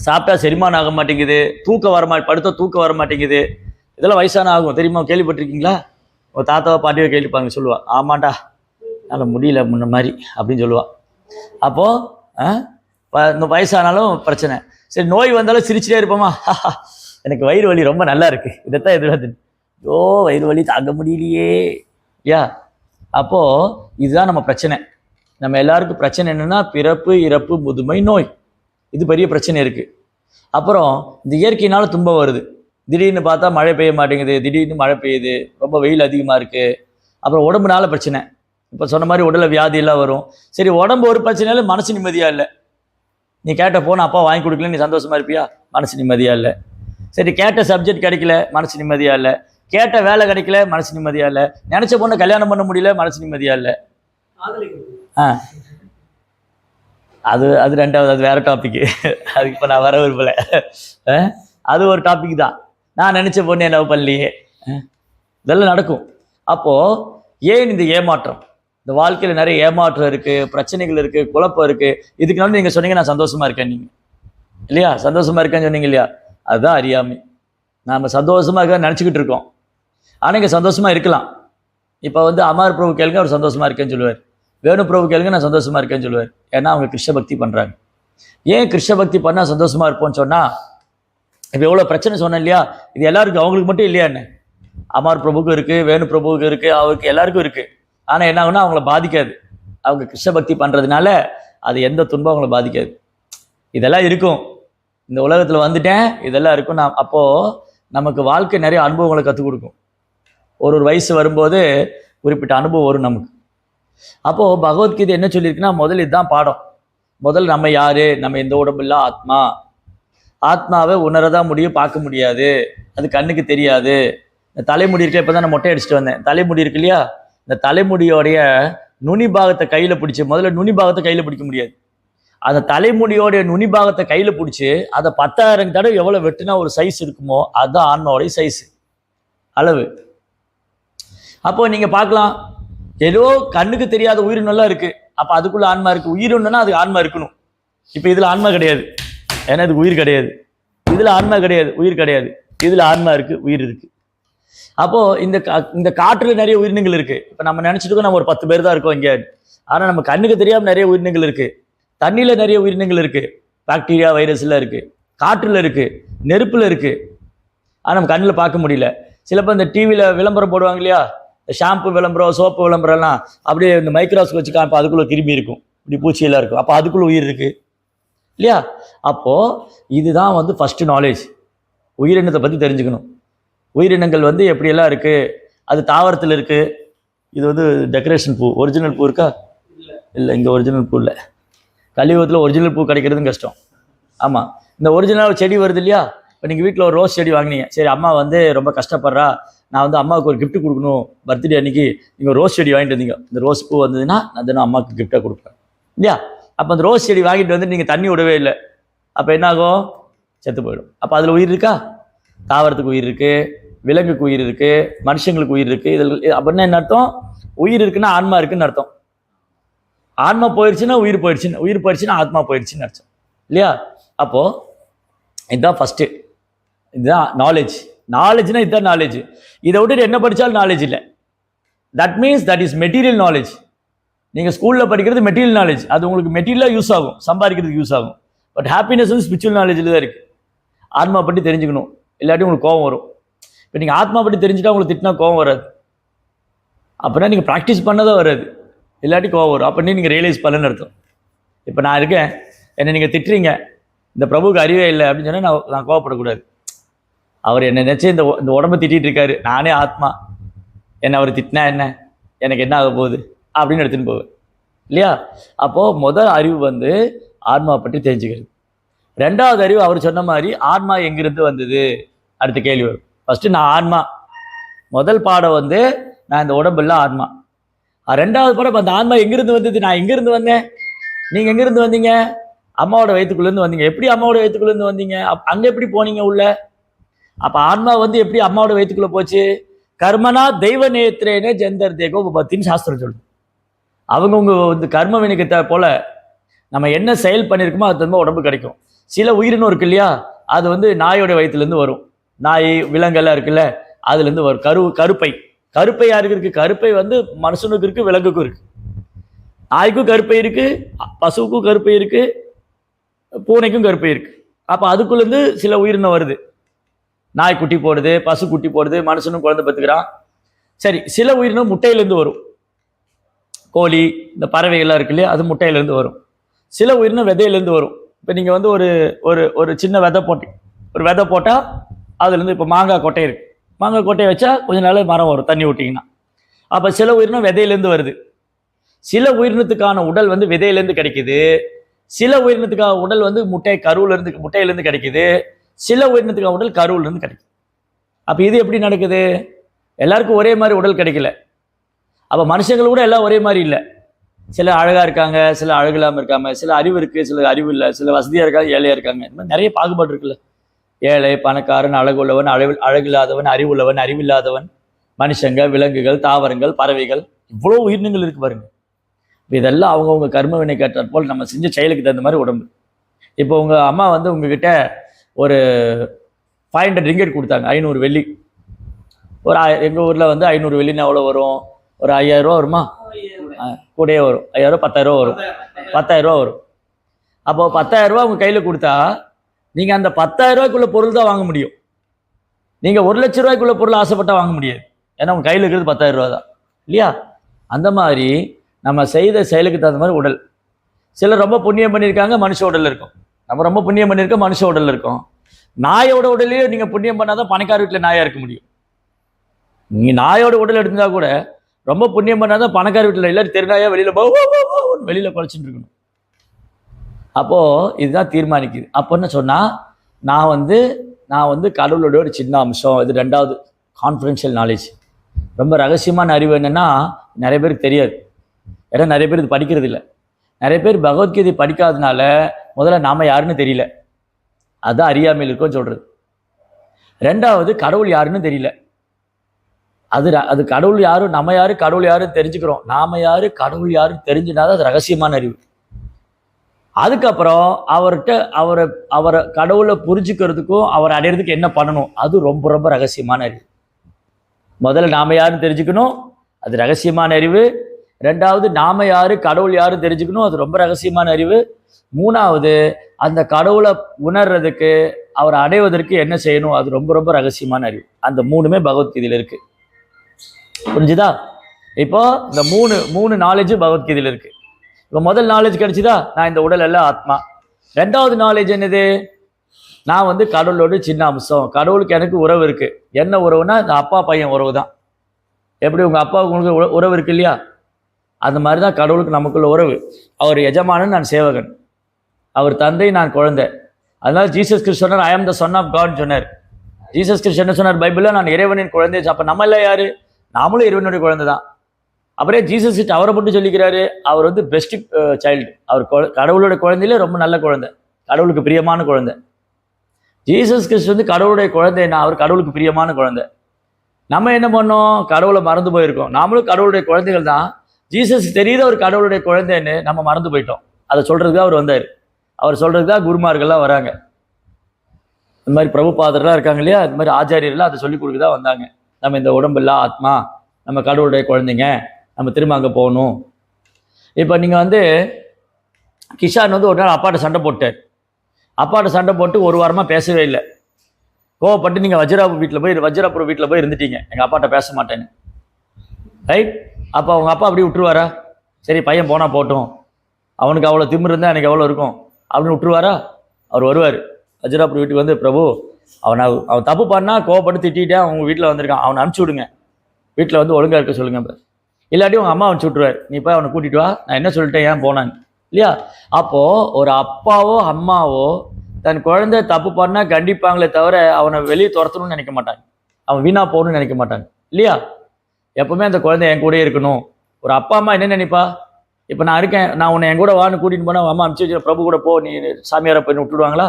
சாப்பிட்டா செரிமானம் ஆக மாட்டேங்குது, படுத்தா தூக்கம் வர மாட்டேங்குது. இதெல்லாம் வயசான ஆகும் தெரியுமா? கேள்விப்பட்டிருக்கீங்களா? ஒரு தாத்தாவை பாட்டியோ கேள்விப்பாங்க, சொல்லுவா ஆமாண்டா என்னால் முடியல முன்ன மாதிரி அப்படின்னு சொல்லுவா. அப்போ வயசானாலும் பிரச்சனை. சரி, நோய் வந்தாலும் சிரிச்சுட்டே இருப்போமா? எனக்கு வயிறு வலி ரொம்ப நல்லா இருக்கு, இதைத்தான் எதிர்பார்த்து, ஐயோ வயிறு வலி தாங்க முடியலையே இல்லையா? அப்போ இதுதான் நம்ம பிரச்சனை. நம்ம எல்லாருக்கும் பிரச்சனை என்னன்னா, பிறப்பு இறப்பு முதுமை நோய், இது பெரிய பிரச்சனை இருக்கு. அப்புறம் இந்த இயற்கையினால துன்பம் வருது. திடீர்னு பார்த்தா மழை பெய்ய மாட்டேங்குது, திடீர்னு மழை பெய்யுது, ரொம்ப வெயில் அதிகமாக இருக்கு. அப்புறம் உடம்புனால பிரச்சனை, இப்போ சொன்ன மாதிரி உடல வியாதி எல்லாம் வரும். சரி, உடம்பு ஒரு பிரச்சனையில மனசு நிம்மதியா இல்லை. நீ கேட்ட போன அப்பா வாங்கி கொடுக்கல, நீ சந்தோஷமா இருப்பியா? மனசு நிம்மதியா இல்லை. சரி, கேட்ட சப்ஜெக்ட் கிடைக்கல, மனசு நிம்மதியா இல்லை. கேட்ட வேலை கிடைக்கல, மனசு நிம்மதியா இல்லை. நினைச்ச பொண்ணை கல்யாணம் பண்ண முடியல, மனசு நிம்மதியா இல்லை. அது அது ரெண்டாவது, அது வேற டாபிக், அதுக்கு இப்போ நான் வர விரும்பல. அது ஒரு டாபிக் தான். நான் நினைச்ச பொண்ணு என்ன பண்ணலையே, இதெல்லாம் நடக்கும். அப்போ ஏன் இந்த ஏமாற்றம்? இந்த வாழ்க்கையில நிறைய ஏமாற்றம் இருக்கு, பிரச்சனைகள் இருக்கு, குழப்பம் இருக்கு. இதுக்கு வந்து நீங்க சொன்னீங்க நான் சந்தோஷமா இருக்கேன், நீங்க இல்லையா? சந்தோஷமா இருக்கேன்னு சொன்னீங்க இல்லையா? அதுதான் அறியாமை. நாம சந்தோஷமா இருக்க நினைச்சுக்கிட்டு இருக்கோம், ஆனா இங்க சந்தோஷமா இருக்கலாம். இப்போ அமர் பிரபு கேளுங்க, அவர் சந்தோஷமா இருக்கேன்னு சொல்லுவார். வேணு பிரபு கேளுங்க, நான் சந்தோஷமா இருக்கேன்னு சொல்லுவார். ஏன்னா அவங்க கிருஷ்ண பக்தி பண்றாங்க. ஏன் கிருஷ்ண பக்தி பண்ணா சந்தோஷமா இருப்போம்னு சொன்னா, இப்போ எவ்வளோ பிரச்சனை சொன்னேன் இல்லையா? இது எல்லாருக்கும், அவங்களுக்கு மட்டும் இல்லையா? என்ன அமர் பிரபுக்கும் இருக்கு, வேணு பிரபுவுக்கு இருக்கு, அவருக்கு எல்லாருக்கும் இருக்கு. ஆனா என்ன ஆகுனா அவங்கள பாதிக்காது. அவங்க கிருஷ்ண பக்தி பண்றதுனால அது எந்த துன்பம் அவங்கள பாதிக்காது. இதெல்லாம் இருக்கும், இந்த உலகத்துல வந்துட்டேன், இதெல்லாம் இருக்கும். அப்போ நமக்கு வாழ்க்கை நிறைய அனுபவங்களை கற்றுக் கொடுக்கும். ஒரு வயசு வரும்போது குறிப்பிட்ட அனுபவம் வரும் நமக்கு. அப்போ பகவத்கீதை என்ன சொல்லியிருக்குன்னா, முதல் இதுதான் பாடம். முதல் நம்ம யாரு? நம்ம எந்த உடம்பு இல்ல ஆத்மா. ஆத்மாவை உணரதான் முடியும், பார்க்க முடியாது, அது கண்ணுக்கு தெரியாது. இந்த தலைமுடி இருக்கு, இப்பதான் நான் மொட்டை அடிச்சுட்டு வந்தேன், தலைமுடி இருக்கு இல்லையா? இந்த தலைமுடியோடைய நுனி பாகத்தை கையில பிடிச்சி, முதல்ல நுனி பாகத்தை கையில பிடிக்க முடியாது. அந்த தலைமுடியோடைய நுனி பாகத்தை கையில பிடிச்சி அதை 10,000 தடவை எவ்வளவு வெட்டினா ஒரு சைஸ் இருக்குமோ அதுதான் ஆன்மாவோடைய சைஸ் அளவு. அப்போ நீங்க பார்க்கலாம், ஏதோ கண்ணுக்கு தெரியாத உயிரினெல்லாம் இருக்கு, அப்ப அதுக்குள்ள ஆன்மா இருக்கு. உயிரினம்னா அது ஆன்மா இருக்கணும். இப்ப இதுல ஆன்மா கிடையாது, ஏன்னா இது உயிர் கிடையாது. இதுல ஆன்மா கிடையாது, உயிர் கிடையாது. இதுல ஆன்மா இருக்கு, உயிர் இருக்கு. அப்போ இந்த காற்றுல நிறைய உயிரினங்கள் இருக்கு. இப்ப நம்ம நினைச்சிட்டு நம்ம ஒரு 10 பேர் தான் இருக்கோம் இங்க, ஆனா நம்ம கண்ணுக்கு தெரியாம நிறைய உயிரினங்கள் இருக்கு. தண்ணியில நிறைய உயிரினங்கள் இருக்கு, பாக்டீரியா வைரஸ் எல்லாம் இருக்கு. காற்றுல இருக்கு, நெருப்புல இருக்கு, ஆனா நம்ம கண்ணில் பார்க்க முடியல. சிலப்போ இந்த டிவியில விளம்பரம் போடுவாங்க இல்லையா, ஷாம்பு விளம்பரம், சோப்பு விளம்பரம் எல்லாம் அப்படியே இந்த மைக்ரோஸ்கோப் வச்சு காப்ப அதுக்குள்ள கிருமி இருக்கும், இப்படி பூச்சியெல்லாம் இருக்கும். அப்போ அதுக்குள்ள உயிர் இருக்கு இல்லையா? அப்போ இதுதான் ஃபர்ஸ்ட் நாலேஜ். உயிரினத்தை பத்தி தெரிஞ்சுக்கணும். உயிரினங்கள் எப்படியெல்லாம் இருக்கு, அது தாவரத்தில் இருக்கு. இது டெக்கரேஷன் பூ, ஒரிஜினல் பூ இருக்கா? இல்லை, இங்கே ஒரிஜினல் பூ இல்லை. கலியுகத்தில் ஒரிஜினல் பூ கிடைக்கிறதும் கஷ்டம். ஆமாம், இந்த ஒரிஜினல் செடி வருது இல்லையா? இப்போ நீங்கள் வீட்டில் ஒரு ரோஸ் செடி வாங்கினீங்க, சரி அம்மா ரொம்ப கஷ்டப்படுறா, நான் வந்து அம்மாவுக்கு ஒரு gift கொடுக்கணும், பர்த்டே அன்னைக்கு நீங்கள் ரோஸ் செடி வாங்கிட்டு வந்தீங்க, இந்த ரோஸ் பூ வந்ததுன்னா நான் தினம் அம்மாவுக்கு கிஃப்டாக கொடுப்பேன் இல்லையா? அப்போ அந்த ரோஸ் செடி வாங்கிட்டு வந்து நீங்கள் தண்ணி விடவே இல்லை, அப்போ என்ன ஆகும்? செத்து போயிடும். அப்போ அதில் உயிர் இருக்கா? தாவரத்துக்கு உயிர் இருக்குது, விலங்குக்கு உயிர் இருக்குது, மனுஷங்களுக்கு உயிர் இருக்குது. இதில் அப்படின்னா என்ன அர்த்தம்? உயிர் இருக்குன்னா ஆன்மா இருக்குன்னு அர்த்தம். ஆன்மா போயிடுச்சுன்னா உயிர் போயிடுச்சுன்னு, உயிர் போயிடுச்சுன்னா ஆத்மா போயிடுச்சுன்னு அர்த்தம் இல்லையா? அப்போது இதுதான் ஃபஸ்ட்டு, இதுதான் நாலேஜ். நாலேஜ்னா இதுதான் நாலேஜ். இதை விட்டுட்டு என்ன படித்தாலும் நாலேஜ் இல்லை. That means that is material knowledge. நீங்கள் ஸ்கூலில் படிக்கிறது மெட்டீரியல் நாலேஜ், அது உங்களுக்கு மெட்டீரியலாக யூஸ் ஆகும், சம்பாதிக்கிறதுக்கு யூஸ் ஆகும். பட் ஹாப்பினஸ் வந்து ஸ்பிரிச்சுவல் நாலேஜில் தான் இருக்குது. ஆத்மா பற்றி தெரிஞ்சுக்கணும், இல்லாட்டி உங்களுக்கு கோவம் வரும். இப்போ நீங்கள் ஆத்மா பற்றி தெரிஞ்சுட்டா உங்களுக்கு திட்டினா கோவம் வராது, அப்படின்னா நீங்கள் ப்ராக்டிஸ் பண்ணதான் வராது, இல்லாட்டி கோவம் வரும். அப்படின்னு நீங்கள் ரியலைஸ் பண்ணலன்னு அர்த்தம். இப்போ நான் இருக்கேன், என்னை நீங்கள் திட்டுறீங்க, இந்த பிரபுவுக்கு அறிவே இல்லை அப்படின்னு சொன்னால் நான் கோவப்படக்கூடாது. அவர் என்னை நினச்சி இந்த உடம்பை திட்டிகிட்டு இருக்காரு, நானே ஆத்மா, என்னை அவர் திட்டினா என்ன, எனக்கு என்ன ஆக போகுது அப்படின்னு எடுத்துன்னு போவேன் இல்லையா? அப்போது முதல் அறிவு வந்து ஆத்மா பற்றி தெரிஞ்சுக்கிறது. ரெண்டாவது அறிவு அவர் சொன்ன மாதிரி ஆன்மா எங்கிருந்து வந்தது, அடுத்த கேள்வி வரும். ஃபஸ்ட்டு நான் ஆன்மா, முதல் பாடம் வந்து நான் இந்த உடம்பெல்லாம் ஆன்மா. ரெண்டாவது பாடம் அந்த ஆன்மா எங்கிருந்து வந்தது, நான் எங்கிருந்து வந்தேன், நீங்கள் எங்கிருந்து வந்தீங்க? அம்மாவோட வயிற்றுக்குள்ளேருந்து வந்தீங்க. எப்படி அம்மாவோட வயிற்றுக்குள்ளேருந்து வந்தீங்க? அங்கே எப்படி போனீங்க உள்ள? அப்போ ஆன்மா வந்து எப்படி அம்மாவோட வயிற்றுக்குள்ளே போச்சு? கர்மனா தெய்வ நேத்திரேனே ஜெந்தர் தேகோ பத்தின்னு சாஸ்திரம் சொல்லுது. அவங்கவுங்க வந்து கர்ம வினைக்கத்தை போல நம்ம என்ன செயல் பண்ணியிருக்கோமோ அது தகுந்த உடம்பு கிடைக்கும். சில உயிரினும் இருக்கு இல்லையா, அது வந்து நாயோட வயிற்றுலேருந்து வரும். நாய் விலங்கெல்லாம் இருக்குல்ல, அதுலேருந்து வரும். கருப்பை யாருக்கு இருக்குது? கருப்பை வந்து மனுஷனுக்கு இருக்குது, விலங்குக்கும் இருக்குது. நாய்க்கும் கருப்பை இருக்குது, பசுவுக்கும் கருப்பை இருக்குது, பூனைக்கும் கருப்பை இருக்குது. அப்போ அதுக்குள்ளேருந்து சில உயிரினம் வருது. நாய் குட்டி போடுது, பசு குட்டி போடுது, மனுஷனும் குழந்தை பெற்றுக்கிறான். சரி, சில உயிரினம் முட்டையிலேருந்து வரும். கோழி, இந்த பறவைகள்லாம் இருக்கு இல்லையா, அது முட்டையிலேருந்து வரும். சில உயிரினம் விதையிலேருந்து வரும். இப்போ நீங்கள் வந்து ஒரு ஒரு ஒரு சின்ன விதை போட்டால் அதுலேருந்து, இப்போ மாங்காய் கொட்டை இருக்குது, மாங்காய் கொட்டையை வச்சா கொஞ்சம் நாள் மரம் வரும் தண்ணி விட்டிங்கன்னா. அப்போ சில உயிரினம் விதையிலேருந்து வருது. சில உயிரினத்துக்கான உடல் வந்து விதையிலேருந்து கிடைக்குது, சில உயிரினத்துக்கான உடல் வந்து முட்டையிலேருந்து கிடைக்குது, சில உயிரினத்துக்கான உடல் கருவிலேருந்து கிடைக்குது. அப்போ இது எப்படி நடக்குது? எல்லாருக்கும் ஒரே மாதிரி உடல் கிடைக்கல. அப்போ மனுஷங்கள் கூட எல்லாம் ஒரே மாதிரி இல்லை. சில அழகாக இருக்காங்க, சில அழகு இல்லாமல் இருக்காங்க, சில அறிவு இருக்குது, சில அறிவு இல்லை, சில வசதியாக இருக்காங்க, ஏழையாக இருக்காங்க. இந்த மாதிரி நிறைய பாகுபாடு இருக்குல்ல. ஏழை, பணக்காரன், அழகுள்ளவன், அழகில்லாதவன், அறிவுள்ளவன், அறிவில்லாதவன், மனுஷங்க, விலங்குகள், தாவரங்கள், பறவைகள், இவ்வளோ உயிரினங்கள் இருக்கு பாருங்க. இதெல்லாம் அவங்கவுங்க கர்ம வினை கேட்டால் போல் நம்ம செஞ்ச செயலுக்கு தகுந்த மாதிரி உடம்பு. இப்போ உங்கள் அம்மா வந்து உங்ககிட்ட ஒரு 500 ரிங்கெட் கொடுத்தாங்க, 500 வெள்ளி. ஒரு எங்கள் ஊரில் வந்து 500 வெள்ளின்னு எவ்வளோ வரும்? ஒரு 5000 ரூபா வருமா? கூடயே வரும். 5000 10,000 ரூபா வரும். 10,000 ரூபா வரும். அப்போ 10,000 ரூபா உங்கள் கையில் கொடுத்தா நீங்கள் அந்த 10,000 ரூபாய்க்குள்ள பொருள் தான் வாங்க முடியும். நீங்கள் 1,00,000 ரூபாய்க்குள்ள பொருள் ஆசைப்பட்டால் வாங்க முடியாது. ஏன்னா உங்கள் கையில் இருக்கிறது 10,000 ரூபா தான் இல்லையா? அந்த மாதிரி நம்ம செய்த செயலுக்கு தகுந்த மாதிரி உடல். சிலர் ரொம்ப புண்ணியம் பண்ணியிருக்காங்க, மனுஷ உடலில் இருக்கும். நம்ம ரொம்ப புண்ணியம் பண்ணியிருக்கோம், மனுஷ உடலில் இருக்கும். நாயோட உடலையே நீங்கள் புண்ணியம் பண்ணாதான் பணக்கார வீட்டில் நாயாக இருக்க முடியும். நீங்கள் நாயோட உடல் எடுத்தா கூட ரொம்ப புண்ணியம் பண்ணாதான் பணக்கார வீட்டில் எல்லாரும் தெருநாயா வெளியில் குறைச்சிட்டு இருக்கணும். அப்போது இதுதான் தீர்மானிக்குது. அப்போன்னு சொன்னால் நான் வந்து கடவுளோட ஒரு சின்ன அம்சம். இது ரெண்டாவது கான்ஃபிடென்ஷியல் நாலேஜ். ரொம்ப ரகசியமான அறிவு என்னென்னா நிறைய பேருக்கு தெரியாது. ஏன்னா நிறைய பேர் இது படிக்கிறது இல்லை. நிறைய பேர் பகவத்கீதை படிக்காதனால முதல்ல நாம் யாருன்னு தெரியல, அதுதான் அறியாமையில் இருக்கோன்னு சொல்கிறது. ரெண்டாவது கடவுள் யாருன்னு தெரியல. அது கடவுள் யாரும் நம்ம யாரு கடவுள் யாரும் தெரிஞ்சுக்கிறோம். நாம யாரு கடவுள் யாருன்னு தெரிஞ்சுனாதான் அது ரகசியமான அறிவு. அதுக்கப்புறம் அவரை கடவுளை புரிஞ்சுக்கிறதுக்கும் அவரை அடையிறதுக்கு என்ன பண்ணணும், அது ரொம்ப ரொம்ப ரகசியமான அறிவு. முதல்ல நாம யாருன்னு தெரிஞ்சுக்கணும், அது ரகசியமான அறிவு. ரெண்டாவது நாம யாரு கடவுள் யாரும் தெரிஞ்சுக்கணும், அது ரொம்ப ரகசியமான அறிவு. மூணாவது அந்த கடவுளை உணர்றதுக்கு அவரை அடைவதற்கு என்ன செய்யணும், அது ரொம்ப ரொம்ப ரகசியமான அறிவு. அந்த மூணுமே பகவத்கீதையில் இருக்கு. புரிஞ்சுதா? இப்போ இந்த மூணு நாலேஜ் பகவத்கீதையில் இருக்கு. இப்போ முதல் நாலேஜ் கிடைச்சிதா, நான் இந்த உடல் எல்லாம் ஆத்மா. ரெண்டாவது நாலேஜ் என்னது, நான் வந்து கடவுளோட சின்ன அம்சம். கடவுளுக்கு எனக்கு உறவு இருக்கு. என்ன உறவுனா இந்த அப்பா பையன் உறவு தான். எப்படி உங்க அப்பாவுக்கு உங்களுக்கு உறவு இருக்கு இல்லையா, அந்த மாதிரி தான் கடவுளுக்கு நமக்குள்ள உறவு. அவர் எஜமானன், நான் சேவகன். அவர் தந்தை, நான் குழந்தை. அதனால ஜீசஸ் கிறிஸ்து சொன்னார், ஐ ஆம் த சன் ஆஃப் காட் சொன்னார். ஜீசஸ் கிறிஸ்ட் என்ன சொன்னார் பைபிளில்? நான் இறைவனின் குழந்தை. அப்போ நம்ம எல்லாம் யாரு? நாமளும் இறைவனுடைய குழந்தை தான். அப்புறம் ஜீசஸ் கிட்ட அவரை மட்டும் சொல்லிக்கிறாரு, அவர் வந்து பெஸ்ட் சைல்டு, அவர் கடவுளுடைய குழந்தையிலே ரொம்ப நல்ல குழந்தை, கடவுளுக்கு பிரியமான குழந்தை. ஜீசஸ் கிறிஸ்ட் வந்து கடவுளுடைய குழந்தைன்னா அவர் கடவுளுக்கு பிரியமான குழந்தை. நம்ம என்ன பண்ணோம்? கடவுளை மறந்து போயிருக்கோம். நாமளும் கடவுளுடைய குழந்தைகள் தான். ஜீசஸ் தெரியுது அவர் கடவுளுடைய குழந்தைன்னு, நம்ம மறந்து போயிட்டோம். அதை சொல்றதுக்கு அவர் வந்தார். அவர் சொல்றதுக்கு தான் குருமார்கள்லாம் வராங்க. இந்த மாதிரி பிரபுபாதர்லாம் இருக்காங்க இல்லையா, இந்த மாதிரி ஆச்சாரியர்லாம் அதை சொல்லிக் கொடுக்க தான் வந்தாங்க. நம்ம இந்த உடம்புல ஆத்மா, நம்ம கடவுளுடைய குழந்தைங்க, நம்ம திரும்ப அங்கே போகணும். இப்போ நீங்கள் வந்து கிஷான் வந்து ஒரு நாள் அப்பாட்ட சண்டை போட்டார். அப்பாட்ட சண்டை போட்டு ஒரு வாரமாக பேசவே இல்லை. கோவப்பட்டு நீங்கள் வஜ்ராபுரம் வீட்டில் போய் இருந்துட்டீங்க, எங்கள் அப்பாட்ட பேச மாட்டேன்னு. ரைட்? அப்போ அவங்க அப்பா அப்படி விட்டுருவாரா? சரி பையன் போனால் போட்டோம், அவனுக்கு அவ்வளோ திமிரு இருந்தால் எனக்கு எவ்வளோ இருக்கும் அப்படின்னு விட்டுருவாரா? அவர் வருவார் வஜ்ராபுரம் வீட்டுக்கு வந்து, பிரபு அவன் தப்பு பண்ணால் கோவப்பட்டு திட்டிட்டேன், அவங்க வீட்டில் வந்திருக்கான், அவனை அனுப்பிச்சி விடுங்க, வீட்டில் வந்து ஒழுங்காக இருக்க சொல்லுங்க. இல்லாட்டி உங்கள் அம்மா அனுப்பிச்சி விட்ருவார், நீ போய் அவனை கூட்டிகிட்டு வா, நான் என்ன சொல்லிட்டேன், ஏன் போனான்னு இல்லையா? அப்போது ஒரு அப்பாவோ அம்மாவோ தன் குழந்தை தப்பு பண்ணால் கண்டிப்பாங்களே தவிர அவனை வெளியே துரத்தணும்னு நினைக்க மாட்டாங்க, அவன் வீணாக போகணும்னு நினைக்க மாட்டாங்க இல்லையா? எப்பவுமே அந்த குழந்தை என் கூடயே இருக்கணும். ஒரு அப்பா அம்மா என்ன நினைப்பா? இப்போ நான் இருக்கேன், நான் உன்னை என் கூட வான்னு கூட்டிகிட்டு போனால் அம்மா அனுப்பிச்சி வச்சு பிரபு கூட போ, நீ சாமியாரை போய் விட்டுடுவாங்களா?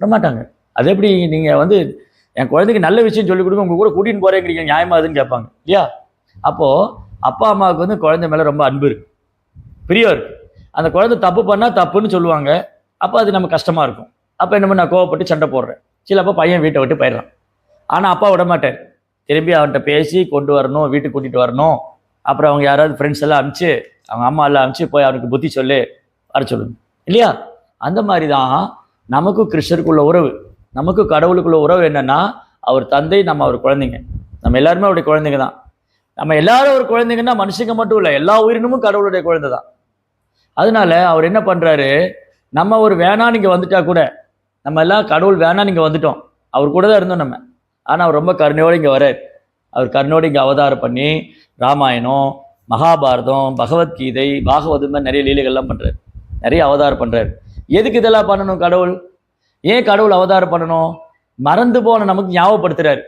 விட மாட்டாங்க. அது எப்படி நீங்கள் வந்து என் குழந்தைக்கு நல்ல விஷயம் சொல்லிக் கொடுங்க, உங்கள் கூட கூட்டின்னு போகிறேங்கிறீங்க, நியாயமாதுன்னு கேட்பாங்க இல்லையா? அப்போது அப்பா அம்மாவுக்கு வந்து குழந்தை மேலே ரொம்ப அன்பு இருக்குது, பிரியம் இருக்குது. அந்த குழந்தை தப்பு பண்ணால் தப்புன்னு சொல்லுவாங்க. அப்போ அது நம்ம கஷ்டமாக இருக்கும். அப்போ என்ன நான் கோவப்பட்டு சண்டை போடுறேன். சில அப்போ பையன் வீட்டை விட்டு போயிடுறான். ஆனால் அப்பா விட மாட்டார், திரும்பி அவன்கிட்ட பேசி கொண்டு வரணும், வீட்டுக்கு கூட்டிகிட்டு வரணும். அப்புறம் அவங்க யாராவது ஃப்ரெண்ட்ஸ் எல்லாம் அனுப்பிச்சு, அவங்க அம்மா எல்லாம் அனுப்பிச்சு போய் அவனுக்கு புத்தி சொல்லு வர சொல்லுங்க இல்லையா? அந்த மாதிரி தான் நமக்கும் கிறிஸ்டருக்குள்ள உறவு, நமக்கும் கடவுளுக்குள்ள உறவு என்னன்னா, அவர் தந்தை, நம்ம அவர் குழந்தைங்க, நம்ம எல்லாருமே அவருடைய குழந்தைங்க தான். நம்ம எல்லாரும் ஒரு குழந்தைங்கன்னா மனுஷங்க மட்டும் இல்லை, எல்லா உயிரினமும் கடவுளுடைய குழந்தை தான். அதனால அவர் என்ன பண்றாரு, நம்ம ஒரு வேணா நீங்க வந்துட்டா கூட, நம்ம எல்லாம் கடவுள் வேணா நீங்க வந்துட்டோம், அவர் கூட தான் இருந்தோம் நம்ம. ஆனால் அவர் ரொம்ப கருணையோடு இங்கே வர்றார். அவர் கருணையோடு இங்கே அவதாரம் பண்ணி ராமாயணம், மகாபாரதம், பகவத்கீதை, பாகவதம் மாதிரி நிறைய லீலைகள்லாம் பண்ணுறாரு, நிறைய அவதாரம் பண்ணுறாரு. எதுக்கு இதெல்லாம் பண்ணணும் கடவுள்? ஏன் கடவுள் அவதாரம் பண்ணணும்? மறந்து போன நமக்கு ஞாபகப்படுத்துறாரு,